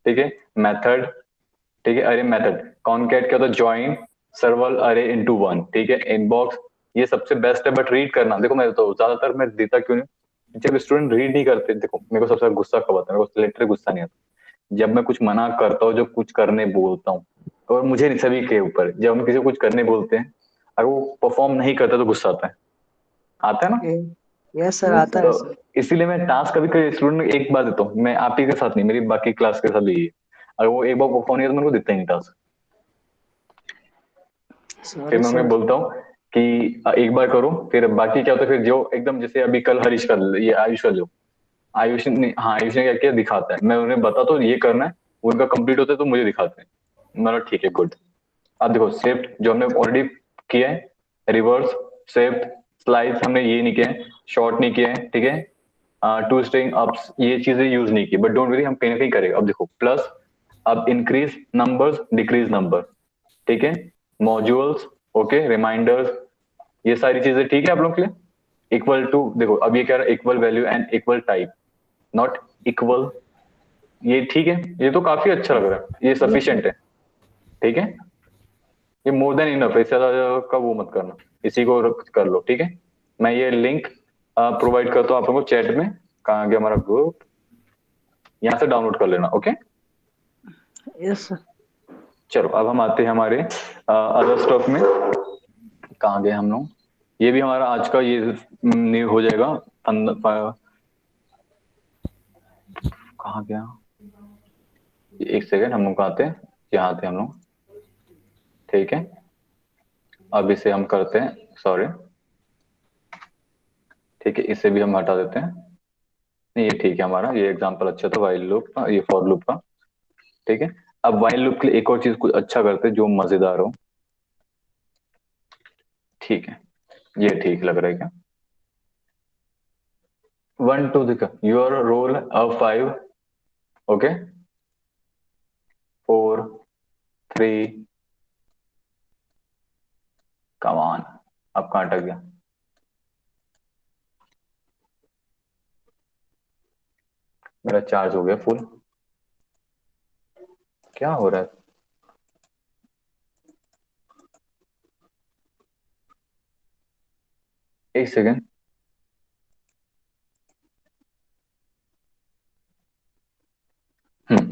[SPEAKER 1] ठीक है। मेथड, ठीक है, अरे मेथड। कॉनकैट क्या होता है? ज्वाइन सर्वल अरे इनटू वन। ठीक है, इनबॉक्स ये सबसे बेस्ट है, बट रीड करना देखो, मैं तो ज्यादातर मैं देता क्यों नहीं, जब स्टूडेंट रीड नहीं करते, देखो मेरे को सबसे ज्यादा गुस्सा कब आता है? मेरे को लिटरली गुस्सा नहीं आता जब मैं कुछ मना करता हूँ, जब कुछ करने बोलता हूँ, और मुझे नहीं, सभी के ऊपर जब हम किसी को कुछ करने बोलते हैं, अगर वो परफॉर्म नहीं करता तो गुस्सा आता है, आता है ना?
[SPEAKER 3] यस सर,
[SPEAKER 4] यस
[SPEAKER 3] आता
[SPEAKER 4] सर।
[SPEAKER 3] है
[SPEAKER 1] तो
[SPEAKER 3] सर।
[SPEAKER 1] इसीलिए मैं टास्क कभी कोई स्टूडेंट को एक बार देता हूँ, मैं आप ही के साथ नहीं, मेरी बाकी क्लास के साथ भी यही है। अगर वो एक बार परफॉर्म नहीं करता, मेरे को देता ही नहीं टास्क। फिर
[SPEAKER 3] सॉरी
[SPEAKER 1] मैं उन्हें
[SPEAKER 3] सर।
[SPEAKER 1] बोलता हूँ कि एक बार करो, फिर बाकी क्या होता है, फिर जो एकदम जैसे अभी कल हरीश कर ये आयुष कर लो, आयुष ने, हाँ आयुष ने क्या किया दिखाता है, मैं उन्हें बताता हूँ ये करना है, उनका कंप्लीट होता है तो मुझे दिखाते हैं, मतलब ठीक है गुड। अब देखो शिफ्ट जो हमने ऑलरेडी किया है, रिवर्स, शिफ्ट, स्लाइड्स हमने ये नहीं किया है, शॉर्ट नहीं किया है, ठीक है, टू स्ट्रिंग अप्स ये चीजें यूज नहीं की, बट डोंट वरी हम कहीं ना कहीं करेंगे। अब देखो प्लस, अब इंक्रीज नंबर्स डिक्रीज नंबर, ठीक है, मॉड्यूल्स, ओके, रिमाइंडर्स, ये सारी चीजें ठीक है आप लोग के लिए। इक्वल टू, देखो अब ये कह रहा है equal value and equal type, not equal, ये ठीक है, ये तो काफी अच्छा लग रहा है, ये
[SPEAKER 4] यस सर।
[SPEAKER 1] सफिशियंट है। ठीक है, ये मोर देन इनफ है, इससे ज्यादा का वो मत करना, इसी को कर लो। ठीक है, मैं ये लिंक प्रोवाइड करता हूँ आप लोगों को चैट में, कहाँ गया हमारा ग्रुप, यहाँ से डाउनलोड कर लेना। Okay,
[SPEAKER 3] yes sir.
[SPEAKER 1] चलो अब हम आते हैं हमारे अदर स्टॉक में, कहाँ गए हम लोग, ये भी हमारा आज का ये न्यू हो जाएगा। कहाँ गया, एक सेकेंड, हम लोग कहाँ आते हैं, यहाँ आते हैं हम लोग। ठीक है, अब इसे हम करते हैं, सॉरी, ठीक है, इसे भी हम हटा देते हैं। नहीं ये ठीक है, हमारा ये एग्जांपल अच्छा था वाइल लूप का, ये फॉर लूप का। ठीक है, अब वाइल लूप के लिए एक और चीज कुछ अच्छा करते हैं जो मजेदार हो। ठीक है, ये ठीक लग रहा है क्या? वन टू दिखा, योर रोल अब फाइव, ओके, फोर, थ्री, कमान, अब कहाँ अटक गया? मेरा चार्ज हो गया फुल, क्या हो रहा है? एक सेकेंड,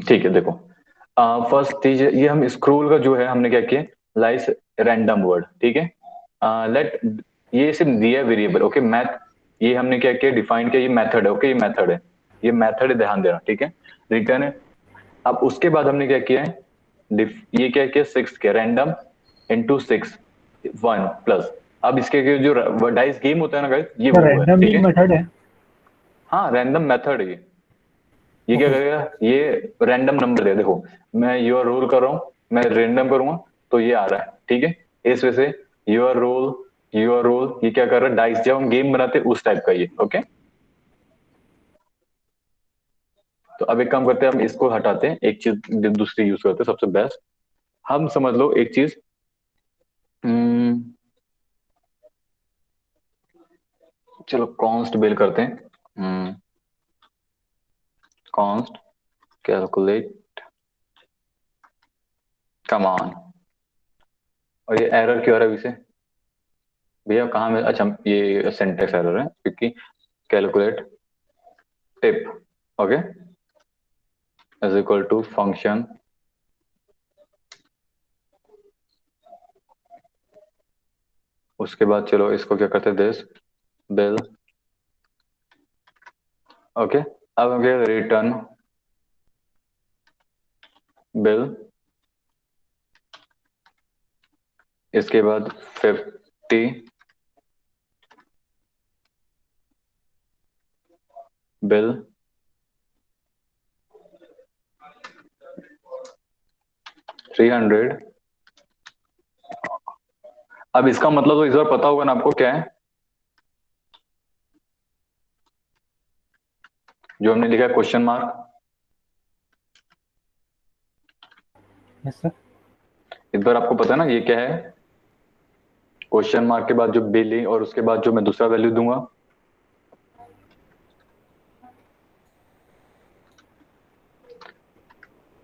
[SPEAKER 1] ठीक है, देखो फर्स्ट चीज ये हम स्क्रोल का जो है हमने क्या किया, लाइस रैंडम वर्ड, ठीक है, लेट, ये सिर्फ दिया वेरिएबल, ओके, मैथ, ये हमने क्या किया, डिफाइन किया, ये मेथड है, ओके, ये मेथड है, ये मेथड है, ध्यान देना, ठीक है, रिटर्न है। अब उसके बाद हमने क्या किया है, ये क्या किया, सिक्स किया, random into six, one plus, अब इसके जो डाइस गेम होता है ना गाइस, ये
[SPEAKER 2] क्या
[SPEAKER 1] वो है,
[SPEAKER 2] रैंडम भी
[SPEAKER 1] ठीक
[SPEAKER 2] एक
[SPEAKER 1] है,
[SPEAKER 2] मेथड है?
[SPEAKER 1] हाँ रैंडम मेथड है ये क्या
[SPEAKER 2] ओके।
[SPEAKER 1] करेगा, ये रैंडम नंबर दे, देखो मैं योर रोल कर रहा हूँ, मैं रैंडम करूंगा तो ये आ रहा है, ठीक है, इस वजह से योर रोल ये क्या कर रहा है, डाइस जब हम गेम बनाते हैं उस टाइप का ये, ओके। तो अब एक काम करते हैं, हम इसको हटाते हैं, एक चीज दूसरी यूज करते हैं सबसे बेस्ट, हम समझ लो एक चीज, चलो कॉन्स्ट बिल करते हैं, कॉन्स्ट कैलकुलेट, कमान, और ये एरर क्यों आ रहा है इसे, भैया कहाँ में, अच्छा ये सिंटेक्स एरर है क्योंकि calculate tip, okay, is equal to function, उसके बाद चलो इसको क्या करते हैं, दिस बिल, ओके, अब हम क्या, रिटर्न बिल, इसके बाद 50 बिल, 300। अब इसका मतलब तो इस बार पता होगा ना आपको क्या है, जो हमने लिखा है क्वेश्चन मार्क,
[SPEAKER 2] यस सर।
[SPEAKER 1] इस बार आपको पता है ना ये क्या है, क्वेश्चन मार्क के बाद जो बिलिंग और उसके बाद जो मैं दूसरा वैल्यू दूंगा,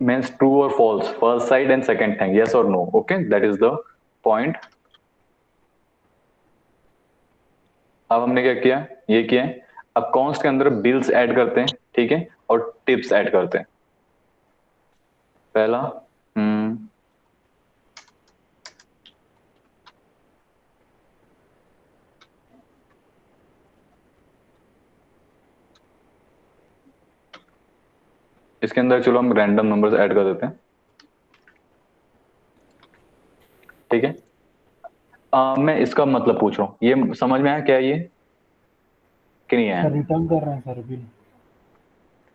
[SPEAKER 1] मीन्स ट्रू और false, first side and second thing, yes और no, okay, that is the point. अब हमने क्या किया, ये किया है। अब कॉन्स्ट के अंदर बिल्स ऐड करते हैं, ठीक है, और टिप्स ऐड करते हैं। पहला, हम्म इसके अंदर चलो हम रैंडम नंबर्स ऐड कर देते हैं, ठीक है। मैं इसका मतलब पूछ रहा हूँ, ये समझ में आया क्या ये कि नहीं आया?
[SPEAKER 2] सर रिटर्न कर रहे हैं सर बिल,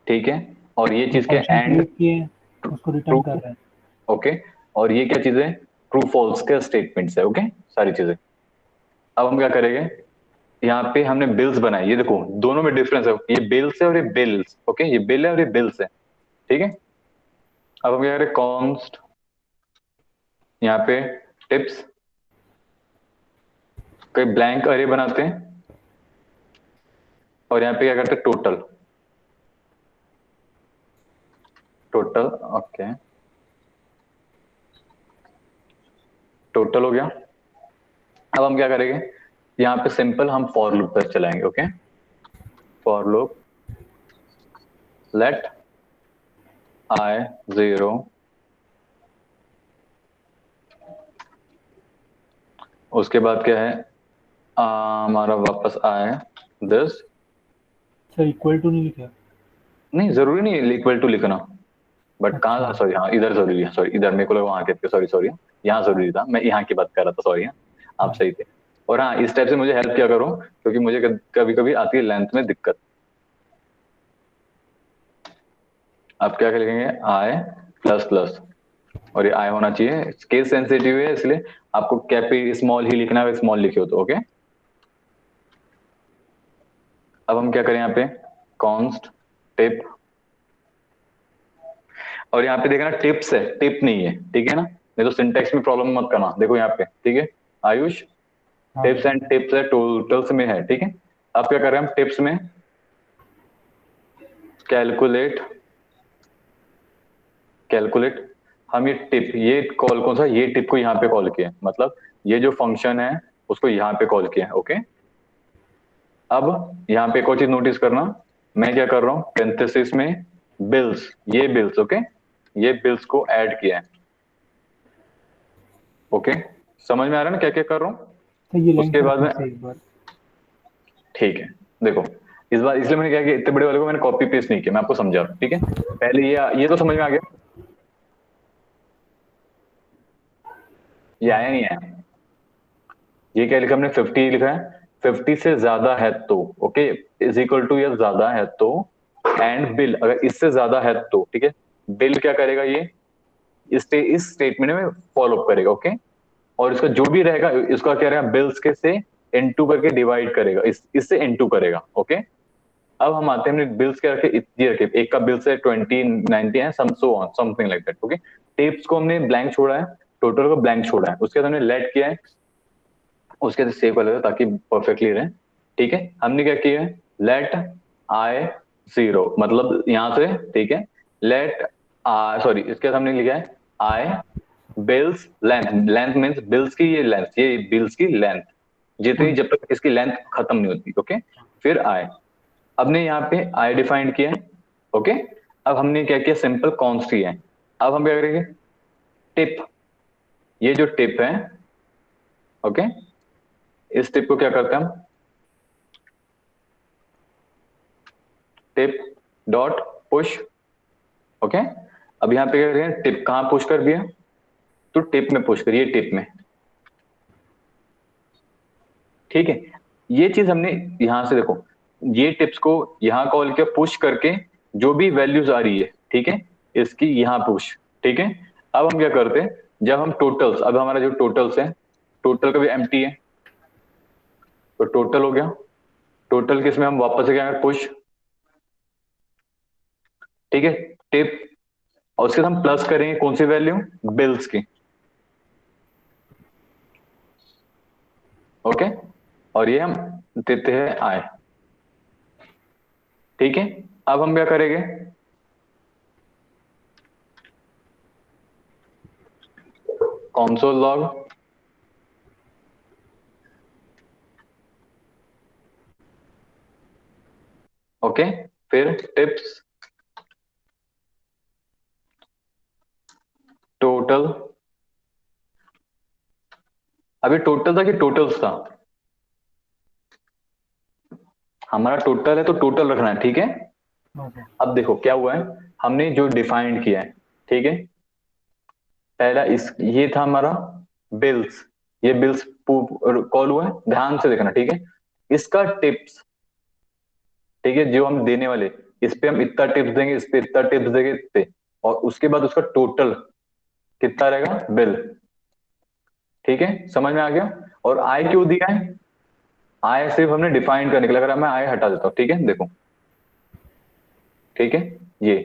[SPEAKER 1] ठीक है, और ये
[SPEAKER 2] जो
[SPEAKER 1] चीज के
[SPEAKER 2] फंक्शन
[SPEAKER 1] एंड,
[SPEAKER 2] क्रिएट किए हैं उसको रिटर्न
[SPEAKER 1] ट्रू,
[SPEAKER 2] कर रहे हैं।
[SPEAKER 1] ओके, और ये क्या चीज है, ट्रू फॉल्स के स्टेटमेंट्स है, ओके, सारी चीजें। अब हम क्या करेंगे, यहाँ पे हमने बिल्स बनाए, ये देखो दोनों में डिफरेंस है, ये बिल्स है और ये बिल्स, ओके, ये बिल है और ये बिल्स है, ठीक है। अब हम क्या करें, कॉन्स्ट, यहाँ पे टिप्स, कोई ब्लैंक अरे बनाते हैं, और यहाँ पे क्या करते हैं, टोटल, टोटल, ओके, टोटल हो गया। अब हम क्या करेंगे, यहाँ पे सिंपल हम फॉर लूप पर चलाएंगे, okay, for loop let I zero, उसके बाद क्या है, हमारा वापस आए दिस,
[SPEAKER 2] सर इक्वल टू नहीं लिखा?
[SPEAKER 1] नहीं जरूरी नहीं है इक्वल टू लिखना, बट
[SPEAKER 2] अच्छा।
[SPEAKER 1] कहाँ, सॉरी हाँ इधर जरूरी है, सॉरी इधर मेरे को लगा वहां के, सॉरी सॉरी, यहाँ जरूरी था, मैं यहाँ की बात कर रहा था, सॉरी, आप
[SPEAKER 2] हाँ।
[SPEAKER 1] सही थे। और हाँ, इस टाइप से मुझे हेल्प किया करो, क्योंकि मुझे कभी कभी आती है लेंथ में दिक्कत। आप क्या लिखेंगे, आई प्लस प्लस, और ये आई होना चाहिए, केस सेंसिटिव है इसलिए आपको कैपी स्मॉल ही लिखना है, स्मॉल लिखे हो तो ओके। अब हम क्या करें, यहाँ पे कॉन्स्ट टिप, और यहाँ पे देखना टिप्स है, टिप नहीं है, ठीक है ना, नहीं तो सिंटेक्स में प्रॉब्लम मत करना, देखो यहाँ पे, ठीक है आयुष,
[SPEAKER 2] हाँ
[SPEAKER 1] टिप्स
[SPEAKER 2] सर।
[SPEAKER 1] एंड टिप्स है, टोटल्स में है, ठीक है। अब क्या कर रहे हैं हम टिप्स में, कैलकुलेट, कैलकुलेट, हम ये टिप, ये कॉल कौन सा, ये टिप को यहाँ पे कॉल किया है, मतलब ये जो फंक्शन है उसको यहाँ पे कॉल किया है, ओके। अब यहाँ पे एक और चीज नोटिस करना, मैं क्या कर रहा हूँ, पेंथेसिस में बिल्स, ये बिल्स, ओके, ये बिल्स को ऐड किया है, ओके, समझ में आ रहा है ना क्या क्या कर रहा हूँ।
[SPEAKER 2] तो ये लाइन
[SPEAKER 1] उसके
[SPEAKER 2] सर
[SPEAKER 1] बाद
[SPEAKER 2] फिर
[SPEAKER 1] में,
[SPEAKER 2] से एक बार।
[SPEAKER 1] ठीक है, देखो इस बार इसलिए मैंने क्या किया, इतने बड़े वाले को मैंने कॉपी पेस्ट नहीं किया, मैं आपको समझा रहा हूँ, ठीक है। पहले ये तो समझ में आ गया, ये
[SPEAKER 2] हाँ
[SPEAKER 1] आया नहीं आया, ये क्या लिखा हमने, 50 लिखा है, 50 से ज्यादा है तो, ओके, इज इक्वल टू या ज्यादा है तो, एंड बिल अगर इससे ज्यादा है तो, ठीक है, बिल क्या करेगा, ये इस स्टेटमेंट में फॉलो अप करेगा, ओके, और इसका जो भी रहेगा इसका क्या रहेगा, बिल्स के से इनटू करके डिवाइड करेगा, इससे इनटू करेगा, ओके। अब हम आते हैं, हमने बिल्स क्या रखे, ये रखे, एक का बिल्स है 20 90 है, some so on something like that, okay. Tips को हमने ब्लैंक छोड़ा है, टोटल को ब्लैंक छोड़ा है, उसके बाद हमने लेट किया है, उसके बाद सेव कर लेते हैं ताकि परफेक्टली रहे, ठीक है। हमने क्या किया है, लेट आई जीरो, मतलब यहां से, ठीक है, लेट आई, सॉरी इसके बाद हमने लिखा है I bills length, length means bills की ये लेंथ, ये बिल्स की लेंथ जितनी,
[SPEAKER 2] फुल।
[SPEAKER 1] जब तक इसकी लेंथ खत्म नहीं होती, ओके। फिर आई, अब ने यहाँ पे आई डिफाइंड किया है, ओके। अब हमने क्या किया, सिंपल कॉन्स्ट किया है। अब हम क्या करेंगे, टिप, ये जो टिप है, ओके, इस टिप को क्या करते हैं हम, टिप डॉट पुश, ओके। अब यहाँ पे क्या करेंगे, टिप कहाँ पुश कर दिया, तो टिप में पुश करिए, टिप में, ठीक है। ये चीज हमने यहां से देखो, ये टिप्स को यहां कॉल किया, पुश करके जो भी वैल्यूज आ रही है, ठीक है, इसकी यहां पुश, ठीक है। अब हम क्या करते हैं, जब हम टोटल्स, अब हमारा जो टोटल्स है, टोटल का भी एम्प्टी है, तो टोटल हो गया, टोटल किसमें हम वापस से क्या पुश, ठीक है, टिप और उसके साथ हम प्लस करेंगे कौन सी वैल्यू, बिल्स की, ओके, और ये हम देते हैं आय, ठीक है। अब हम क्या करेंगे, कंसोल लॉग ओके, फिर टिप्स टोटल, अभी टोटल था कि टोटल्स था, हमारा टोटल है तो टोटल रखना है, ठीक है।
[SPEAKER 2] हाँ सर।
[SPEAKER 1] अब देखो क्या हुआ है, हमने जो डिफाइंड किया है, ठीक है, पहला इस ये था हमारा बिल्स, ये बिल्स कॉल हुआ है, ध्यान से देखना, ठीक है। इसका टिप्स, ठीक है, जो हम देने वाले, इस पे हम इतना टिप्स देंगे, इस पे इतना टिप्स देंगे, इस पे, और उसके बाद उसका टोटल कितना रहेगा, बिल, ठीक है, समझ में आ गया। और आय क्यों दिया है, आय सिर्फ हमने डिफाइन करने के लिए, अगर मैं आय हटा देता हूं, ठीक है, देखो, ठीक है, ये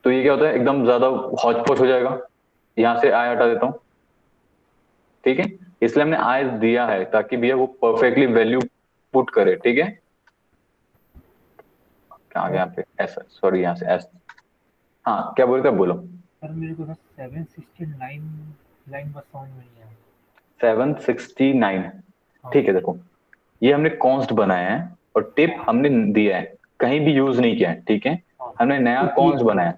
[SPEAKER 1] तो ये क्या होता है, एकदम ज्यादा हौच पौच हो जाएगा, यहां से आय हटा देता हूं, ठीक है, इसलिए हमने आय दिया है ताकि भैया वो परफेक्टली वैल्यू पुट करे, ठीक है। कहाँ गया यहाँ पे ऐसा, सॉरी यहाँ से एस, हाँ क्या बोलते बोलो।
[SPEAKER 2] सर मेरे को 769 लाइन बस समझ में नहीं आया।
[SPEAKER 1] 769,
[SPEAKER 2] हाँ
[SPEAKER 1] ठीक है, देखो ये हमने कॉन्स्ट बनाया है और टिप हमने दिया है, कहीं भी यूज नहीं किया है, ठीक है,
[SPEAKER 2] हाँ
[SPEAKER 1] हमने नया
[SPEAKER 2] तो
[SPEAKER 1] कॉन्स्ट बनाया,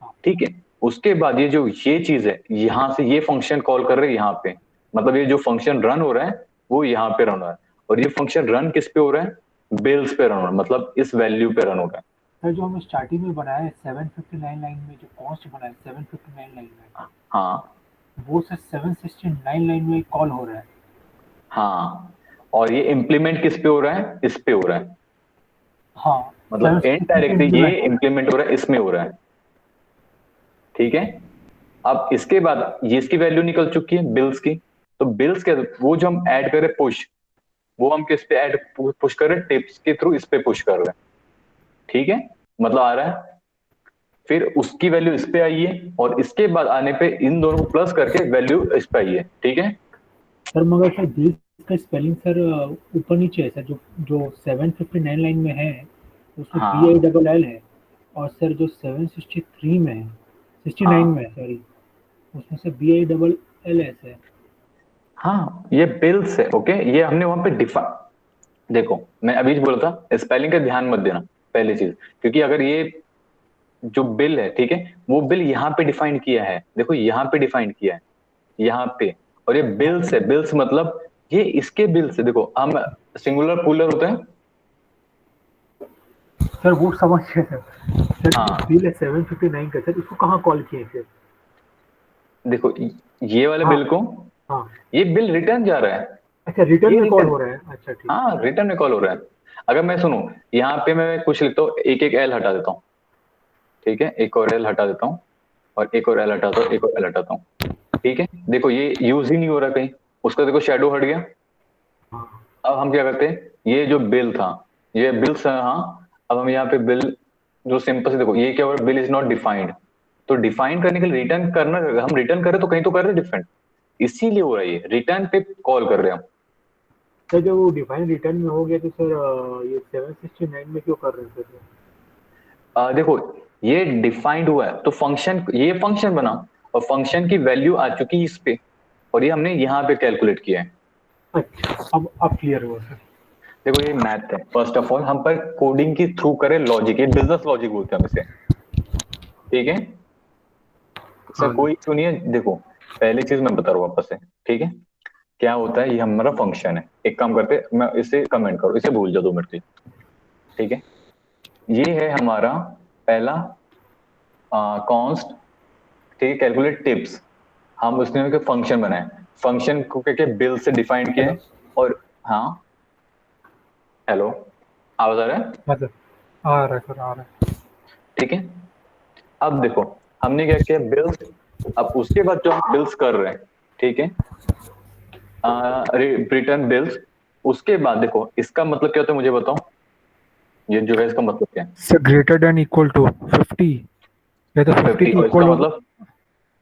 [SPEAKER 2] हाँ
[SPEAKER 1] ठीक है। उसके बाद ये जो ये चीज है, यहाँ से ये फंक्शन कॉल कर रहे हैं यहाँ पे, मतलब ये जो फंक्शन रन हो रहा है वो यहाँ पे रन हो रहा है, और ये फंक्शन रन किस पे हो रहा है, बिल्स पे रन हो रहा है, मतलब इस वैल्यू पे रन हो रहा है।
[SPEAKER 2] सर जो हम स्टार्टिंग में बनाया है 759 लाइन में, जो कॉस्ट बनाया है 759 लाइन में,
[SPEAKER 1] हाँ
[SPEAKER 2] वो सर 769 लाइन में कॉल हो रहा है।
[SPEAKER 1] हाँ, और ये इम्प्लीमेंट किस पे हो रहा है, इस पे हो रहा है,
[SPEAKER 2] हाँ
[SPEAKER 1] मतलब
[SPEAKER 2] 769 पे
[SPEAKER 1] इनडायरेक्टली ये
[SPEAKER 2] implement हो रहा
[SPEAKER 1] इम्प्लीमेंट हो रहा है, इसमें हो रहा है, ठीक है। अब इसके बाद ये इसकी वैल्यू निकल चुकी है बिल्स की, तो बिल्स के वो जो हम ऐड करें पुश, वो हम किस पे ऐड पुश कर रहे हैं, टिप्स के थ्रू इस पे पुश कर रहे हैं, ठीक है, मतलब आ रहा है, फिर उसकी वैल्यू इस पे आई है, और इसके बाद आने पे इन दोनों को प्लस करके वैल्यू इस पे आई है, ठीक है।
[SPEAKER 2] सर मगर सर दिस का स्पेलिंग सर ऊपर नीचे है सर, जो जो 759 लाइन में है उसमें बी आई
[SPEAKER 1] हाँ
[SPEAKER 2] डबल एल है, और सर जो 763 में है, 69
[SPEAKER 1] हाँ
[SPEAKER 2] में है सॉरी, उसमें से B I double L S है।
[SPEAKER 1] हाँ, ये बिल्स है, ओके, ये हमने वहां पे डिफा, देखो मैं अभी बोला था स्पेलिंग का ध्यान मत देना, पहली चीज, क्योंकि अगर ये जो बिल है, ठीक है, वो बिल यहाँ पे डिफाइन किया है, देखो यहाँ पे डिफाइन किया है, यहाँ पे, और ये बिल्स है, बिल्स मतलब ये इसके बिल्स है, देखो हम सिंगुलर पुलर होते हैं,
[SPEAKER 2] सर वो समझ गए सर। सर जो
[SPEAKER 1] हाँ
[SPEAKER 2] बिल है 759 का, सर इसको कहाँ कॉल किए फिर?
[SPEAKER 1] देखो ये वाले
[SPEAKER 2] हाँ
[SPEAKER 1] बिल को,
[SPEAKER 2] हाँ,
[SPEAKER 1] ये बिल रिटर्न जा रहा है,
[SPEAKER 2] अच्छा रिटर्न
[SPEAKER 1] ये
[SPEAKER 2] में कॉल
[SPEAKER 1] रिटर्न,
[SPEAKER 2] हो रहा है, अच्छा ठीक।
[SPEAKER 1] हाँ रिटर्न में कॉल हो रहा है। अगर मैं सुनू, यहाँ पे मैं कुछ लिखता हूँ, एक एक एल हटा देता हूँ, ठीक है, एक और एल हटा देता हूँ, और एक और एल हटाता हूँ, एक और एल हटाता हूँ, ठीक है, देखो ये यूज ही नहीं हो रहा कहीं, उसका देखो शेडो हट गया।
[SPEAKER 2] हाँ
[SPEAKER 1] अब हम क्या करते हैं, ये जो बिल था, ये बिल्स है, हाँ, अब हम यहाँ पे बिल, जो सिंपल से देखो ये क्या हो रहा है, बिल इज नॉट डिफाइंड, तो डिफाइन करने के लिए रिटर्न करना, हम रिटर्न करें तो कहीं तो कर रहे हैं डिफरेंट, इसीलिए हो रहा है, ये रिटर्न पे कॉल कर रहे हैं हम।
[SPEAKER 2] सर जब वो डिफाइन रिटर्न में हो गया तो सर ये 769 में क्यों कर रहे हैं सर?
[SPEAKER 1] देखो ये डिफाइंड हुआ है तो फंक्शन, ये फंक्शन बना, और फंक्शन की वैल्यू आ चुकी है इस पे, और ये हमने यहाँ पे कैलकुलेट किया है।
[SPEAKER 2] अच्छा अब क्लियर हुआ सर।
[SPEAKER 1] देखो ये मैथ है, फर्स्ट ऑफ ऑल हम पर कोडिंग की थ्रू करें लॉजिक, ये बिजनेस लॉजिक बोलते हैं हम इसे, ठीक है, इससे
[SPEAKER 2] हाँ
[SPEAKER 1] कोई इशू नहीं है। देखो पहली चीज मैं बता रहा हूँ वापस से, ठीक है, क्या होता है, ये हमारा फंक्शन है, एक काम करते हैं, मैं इसे कमेंट करो, इसे भूल जाओ 2 मिनट के लिए, ठीक है, ये है हमारा पहला कॉन्स्ट, ठीक है, कैलकुलेट टिप्स, हम उसने फंक्शन बनाए, फंक्शन को क्या क्या बिल से डिफाइन किया
[SPEAKER 2] हेलो।
[SPEAKER 1] है, और हाँ, हेलो, आवाज आ रहा है,
[SPEAKER 2] मतलब आ रहा है सर, आ रहा है।
[SPEAKER 1] ठीक है। अब देखो हमने क्या किया, बिल्स, अब उसके बाद जो हम बिल्स कर रहे हैं, ठीक है, रिटर्न बिल्स, उसके बाद देखो इसका मतलब क्या होता है मुझे बताओ, ये जो है इसका मतलब क्या है,
[SPEAKER 2] sir greater than equal to 50, या तो 50
[SPEAKER 1] 50,
[SPEAKER 2] के
[SPEAKER 1] और
[SPEAKER 2] इक्वल
[SPEAKER 1] इसका
[SPEAKER 2] हो।
[SPEAKER 1] मतलब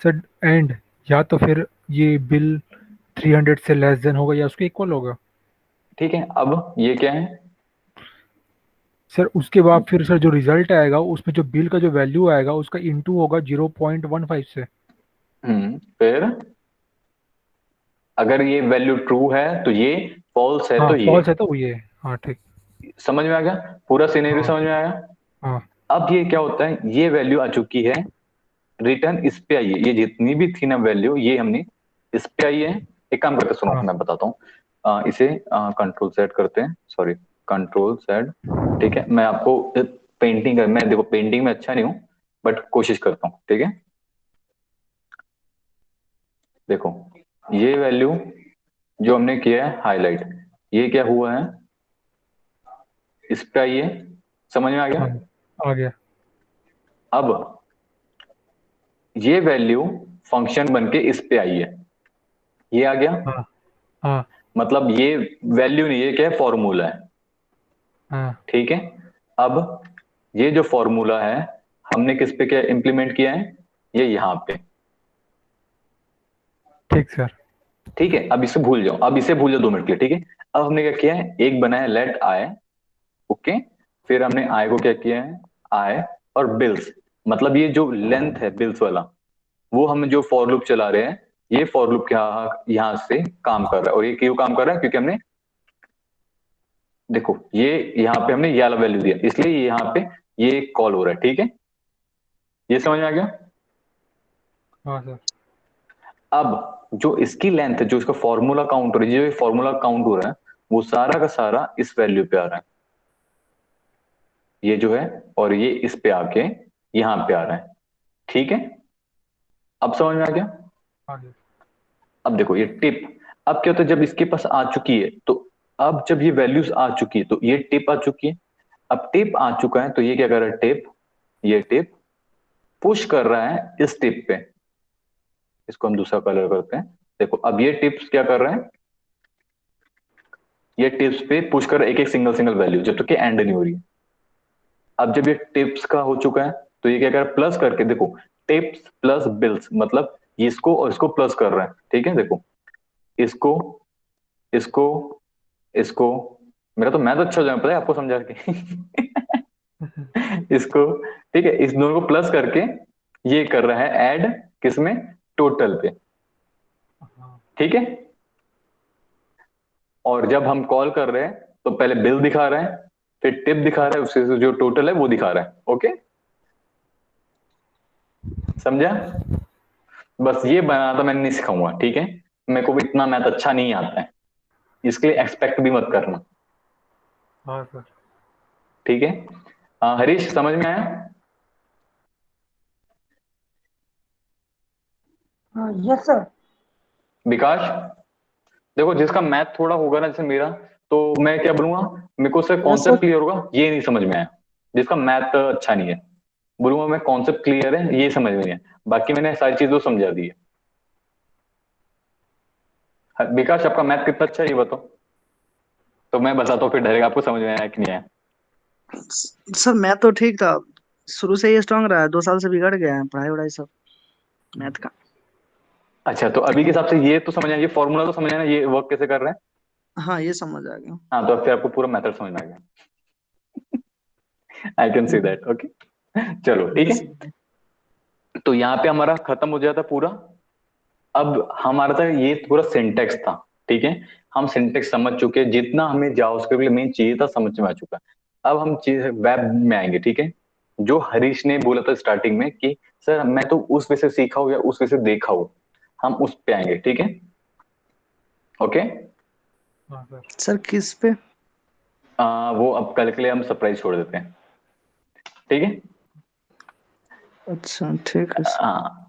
[SPEAKER 2] सर एंड या तो फिर ये बिल 300 से लेस देन होगा या उसके इक्वल होगा।
[SPEAKER 1] ठीक है, अब ये क्या है?
[SPEAKER 2] सर उसके बाद फिर सर जो रिजल्ट आएगा उसमें जो बिल का जो वैल्यू आएगा उसका इंटू होगा 0.15 से।
[SPEAKER 1] फिर अगर ये वैल्यू ट्रू है तो ये, फॉल्स है
[SPEAKER 2] हाँ
[SPEAKER 1] तो ये।
[SPEAKER 2] फॉल्स है तो ये। हाँ ठीक।
[SPEAKER 1] समझ में आ गया? पूरा सिनेरियो
[SPEAKER 2] हाँ
[SPEAKER 1] समझ में आया?
[SPEAKER 2] हाँ
[SPEAKER 1] अब ये क्या होता है, ये वैल्यू आ चुकी है, रिटर्न इस पे आई है, ये जितनी भी थी ना वैल्यू, ये हमने इस पे आई है। एक काम करते, सुनो
[SPEAKER 2] हाँ
[SPEAKER 1] मैं बताता हूँ। इसे कंट्रोल सेट करते हैं, सॉरी, कंट्रोल सेट। ठीक है, मैं आपको पेंटिंग कर, मैं देखो पेंटिंग में अच्छा नहीं हूँ, बट कोशिश करता हूँ, ठीक है। देखो, ये वैल्यू जो हमने किया है हाईलाइट, ये क्या हुआ है, इस पे आई है। समझ में आ गया?
[SPEAKER 2] हाँ आ गया।
[SPEAKER 1] अब ये वैल्यू फंक्शन बन के इस पे आई है, ये आ गया।
[SPEAKER 2] हाँ हाँ
[SPEAKER 1] मतलब ये वैल्यू नहीं, ये क्या है, फॉर्मूला है।
[SPEAKER 2] हाँ
[SPEAKER 1] ठीक है। अब ये जो फॉर्मूला है, हमने किस पे क्या इंप्लीमेंट किया है, ये यहाँ पे।
[SPEAKER 2] ठीक सर।
[SPEAKER 1] ठीक है, अब इसे भूल जाओ, अब इसे भूल जाओ 2 मिनट के लिए, ठीक है। अब हमने क्या किया है, एक बनाया लेट आय, ओके। फिर हमने आय को क्या किया है, आय और बिल्स, मतलब ये जो लेंथ है बिल्स वाला, वो हम जो फॉर लूप चला रहे हैं, ये फॉर लूप यहाँ से काम कर रहा है। और ये क्यों काम कर रहा है, क्योंकि हमने, देखो ये यहाँ पे हमने ये वाला वैल्यू दिया, इसलिए यहाँ पे ये कॉल हो रहा है। ठीक है, ये समझ में आ गया?
[SPEAKER 2] हाँ सर।
[SPEAKER 1] अब जो इसकी लेंथ है, जो इसका फॉर्मूला काउंट हो रही है, जो फॉर्मूला काउंट हो रहा है, वो सारा का सारा इस वैल्यू पे आ रहा है, ये जो है। और ये इस पे आके यहाँ पे आ रहा है। ठीक है, अब समझ में आ गया?
[SPEAKER 2] हाँ सर।
[SPEAKER 1] अब देखो ये टिप, अब क्या होता है, जब इसके पास आ चुकी है तो, अब जब ये वैल्यूज आ चुकी है तो ये टिप आ चुकी है। अब टिप आ चुका है तो ये क्या कर रहा है, टिप, ये टिप पुश कर रहा है इस टिप पे। इसको हम दूसरा कलर करते हैं। देखो अब ये टिप्स क्या कर रहे हैं, ये टिप्स पे पुश कर एक एक सिंगल सिंगल वैल्यू, जब तक कि एंड नहीं हो रही है। अब जब ये टिप्स का हो चुका है तो ये क्या कर रहा है, प्लस करके, देखो टिप्स प्लस बिल्स, मतलब ये इसको और इसको प्लस कर रहा है। ठीक है, देखो इसको, इसको, इसको, मेरा तो मैथ अच्छा हो जाए, पता है आपको समझा के इसको, ठीक है, इस दोनों को प्लस करके ये कर रहा है ऐड, किसमें, टोटल पे।
[SPEAKER 2] हाँ
[SPEAKER 1] ठीक है, और जब हम कॉल कर रहे हैं तो पहले बिल दिखा रहे हैं, फिर टिप दिखा रहा है, उससे जो टोटल है वो दिखा रहा है। ओके, समझा? बस ये बनाना तो मैं नहीं सिखाऊंगा, ठीक है। मेरे को भी इतना मैथ अच्छा नहीं आता है, इसके लिए एक्सपेक्ट भी मत करना।
[SPEAKER 2] हाँ सर।
[SPEAKER 1] ठीक है, हरीश समझ में आया?
[SPEAKER 4] हाँ यस सर।
[SPEAKER 1] विकास, देखो जिसका मैथ थोड़ा होगा ना, जैसे मेरा, तो मैं क्या बोलूंगा, मेरे को सिर्फ
[SPEAKER 4] यस सर।
[SPEAKER 1] कॉन्सेप्ट क्लियर होगा, ये नहीं समझ में आया। जिसका मैथ अच्छा नहीं है, बोलूंगा मैं कॉन्सेप्ट क्लियर है, ये समझ में नहीं है, बाकी मैंने सारी चीजें तो समझा दी है। विकास आपका मैथ कितना अच्छा है ये बताओ, तो मैं बताता हूँ फिर डायरेक्ट आपको समझ में आया कि नहीं आया।
[SPEAKER 3] सर मैं तो ठीक था, शुरू से ही स्ट्रांग रहा है, 2 साल से बिगड़ गया है पढ़ाई वढ़ाई सब मैथ का।
[SPEAKER 1] अच्छा, तो अभी के हिसाब से ये तो समझ आया, ये फॉर्मूला तो समझ आया ना, ये वर्क कैसे कर रहे हैं।
[SPEAKER 3] हाँ ये समझ आ गया।
[SPEAKER 1] हाँ, तो अब फिर आपको पूरा मेथड समझ में आ गया। I can see that, okay. चलो ठीक
[SPEAKER 3] यस।
[SPEAKER 1] है, तो यहाँ पे हमारा खत्म हो जाता पूरा। अब हमारा था ये पूरा सिंटेक्स था, ठीक है। हम सिंटेक्स समझ चुके, जितना हमें जावास्क्रिप्ट के लिए मेन चाहिए था समझ में आ चुका है। अब हम वेब में आएंगे, ठीक है। जो हरीश ने बोला था स्टार्टिंग में कि सर मैं तो उस वजह से सीखा हूं या उस वजह से देखा हूं, हम उस पे आएंगे, ठीक है। ओके,
[SPEAKER 2] हाँ सर।
[SPEAKER 3] सर किस पे?
[SPEAKER 1] वो अब कल के लिए हम सरप्राइज छोड़ देते हैं, ठीक है।
[SPEAKER 3] अच्छा ठीक है सर।
[SPEAKER 1] हाँ,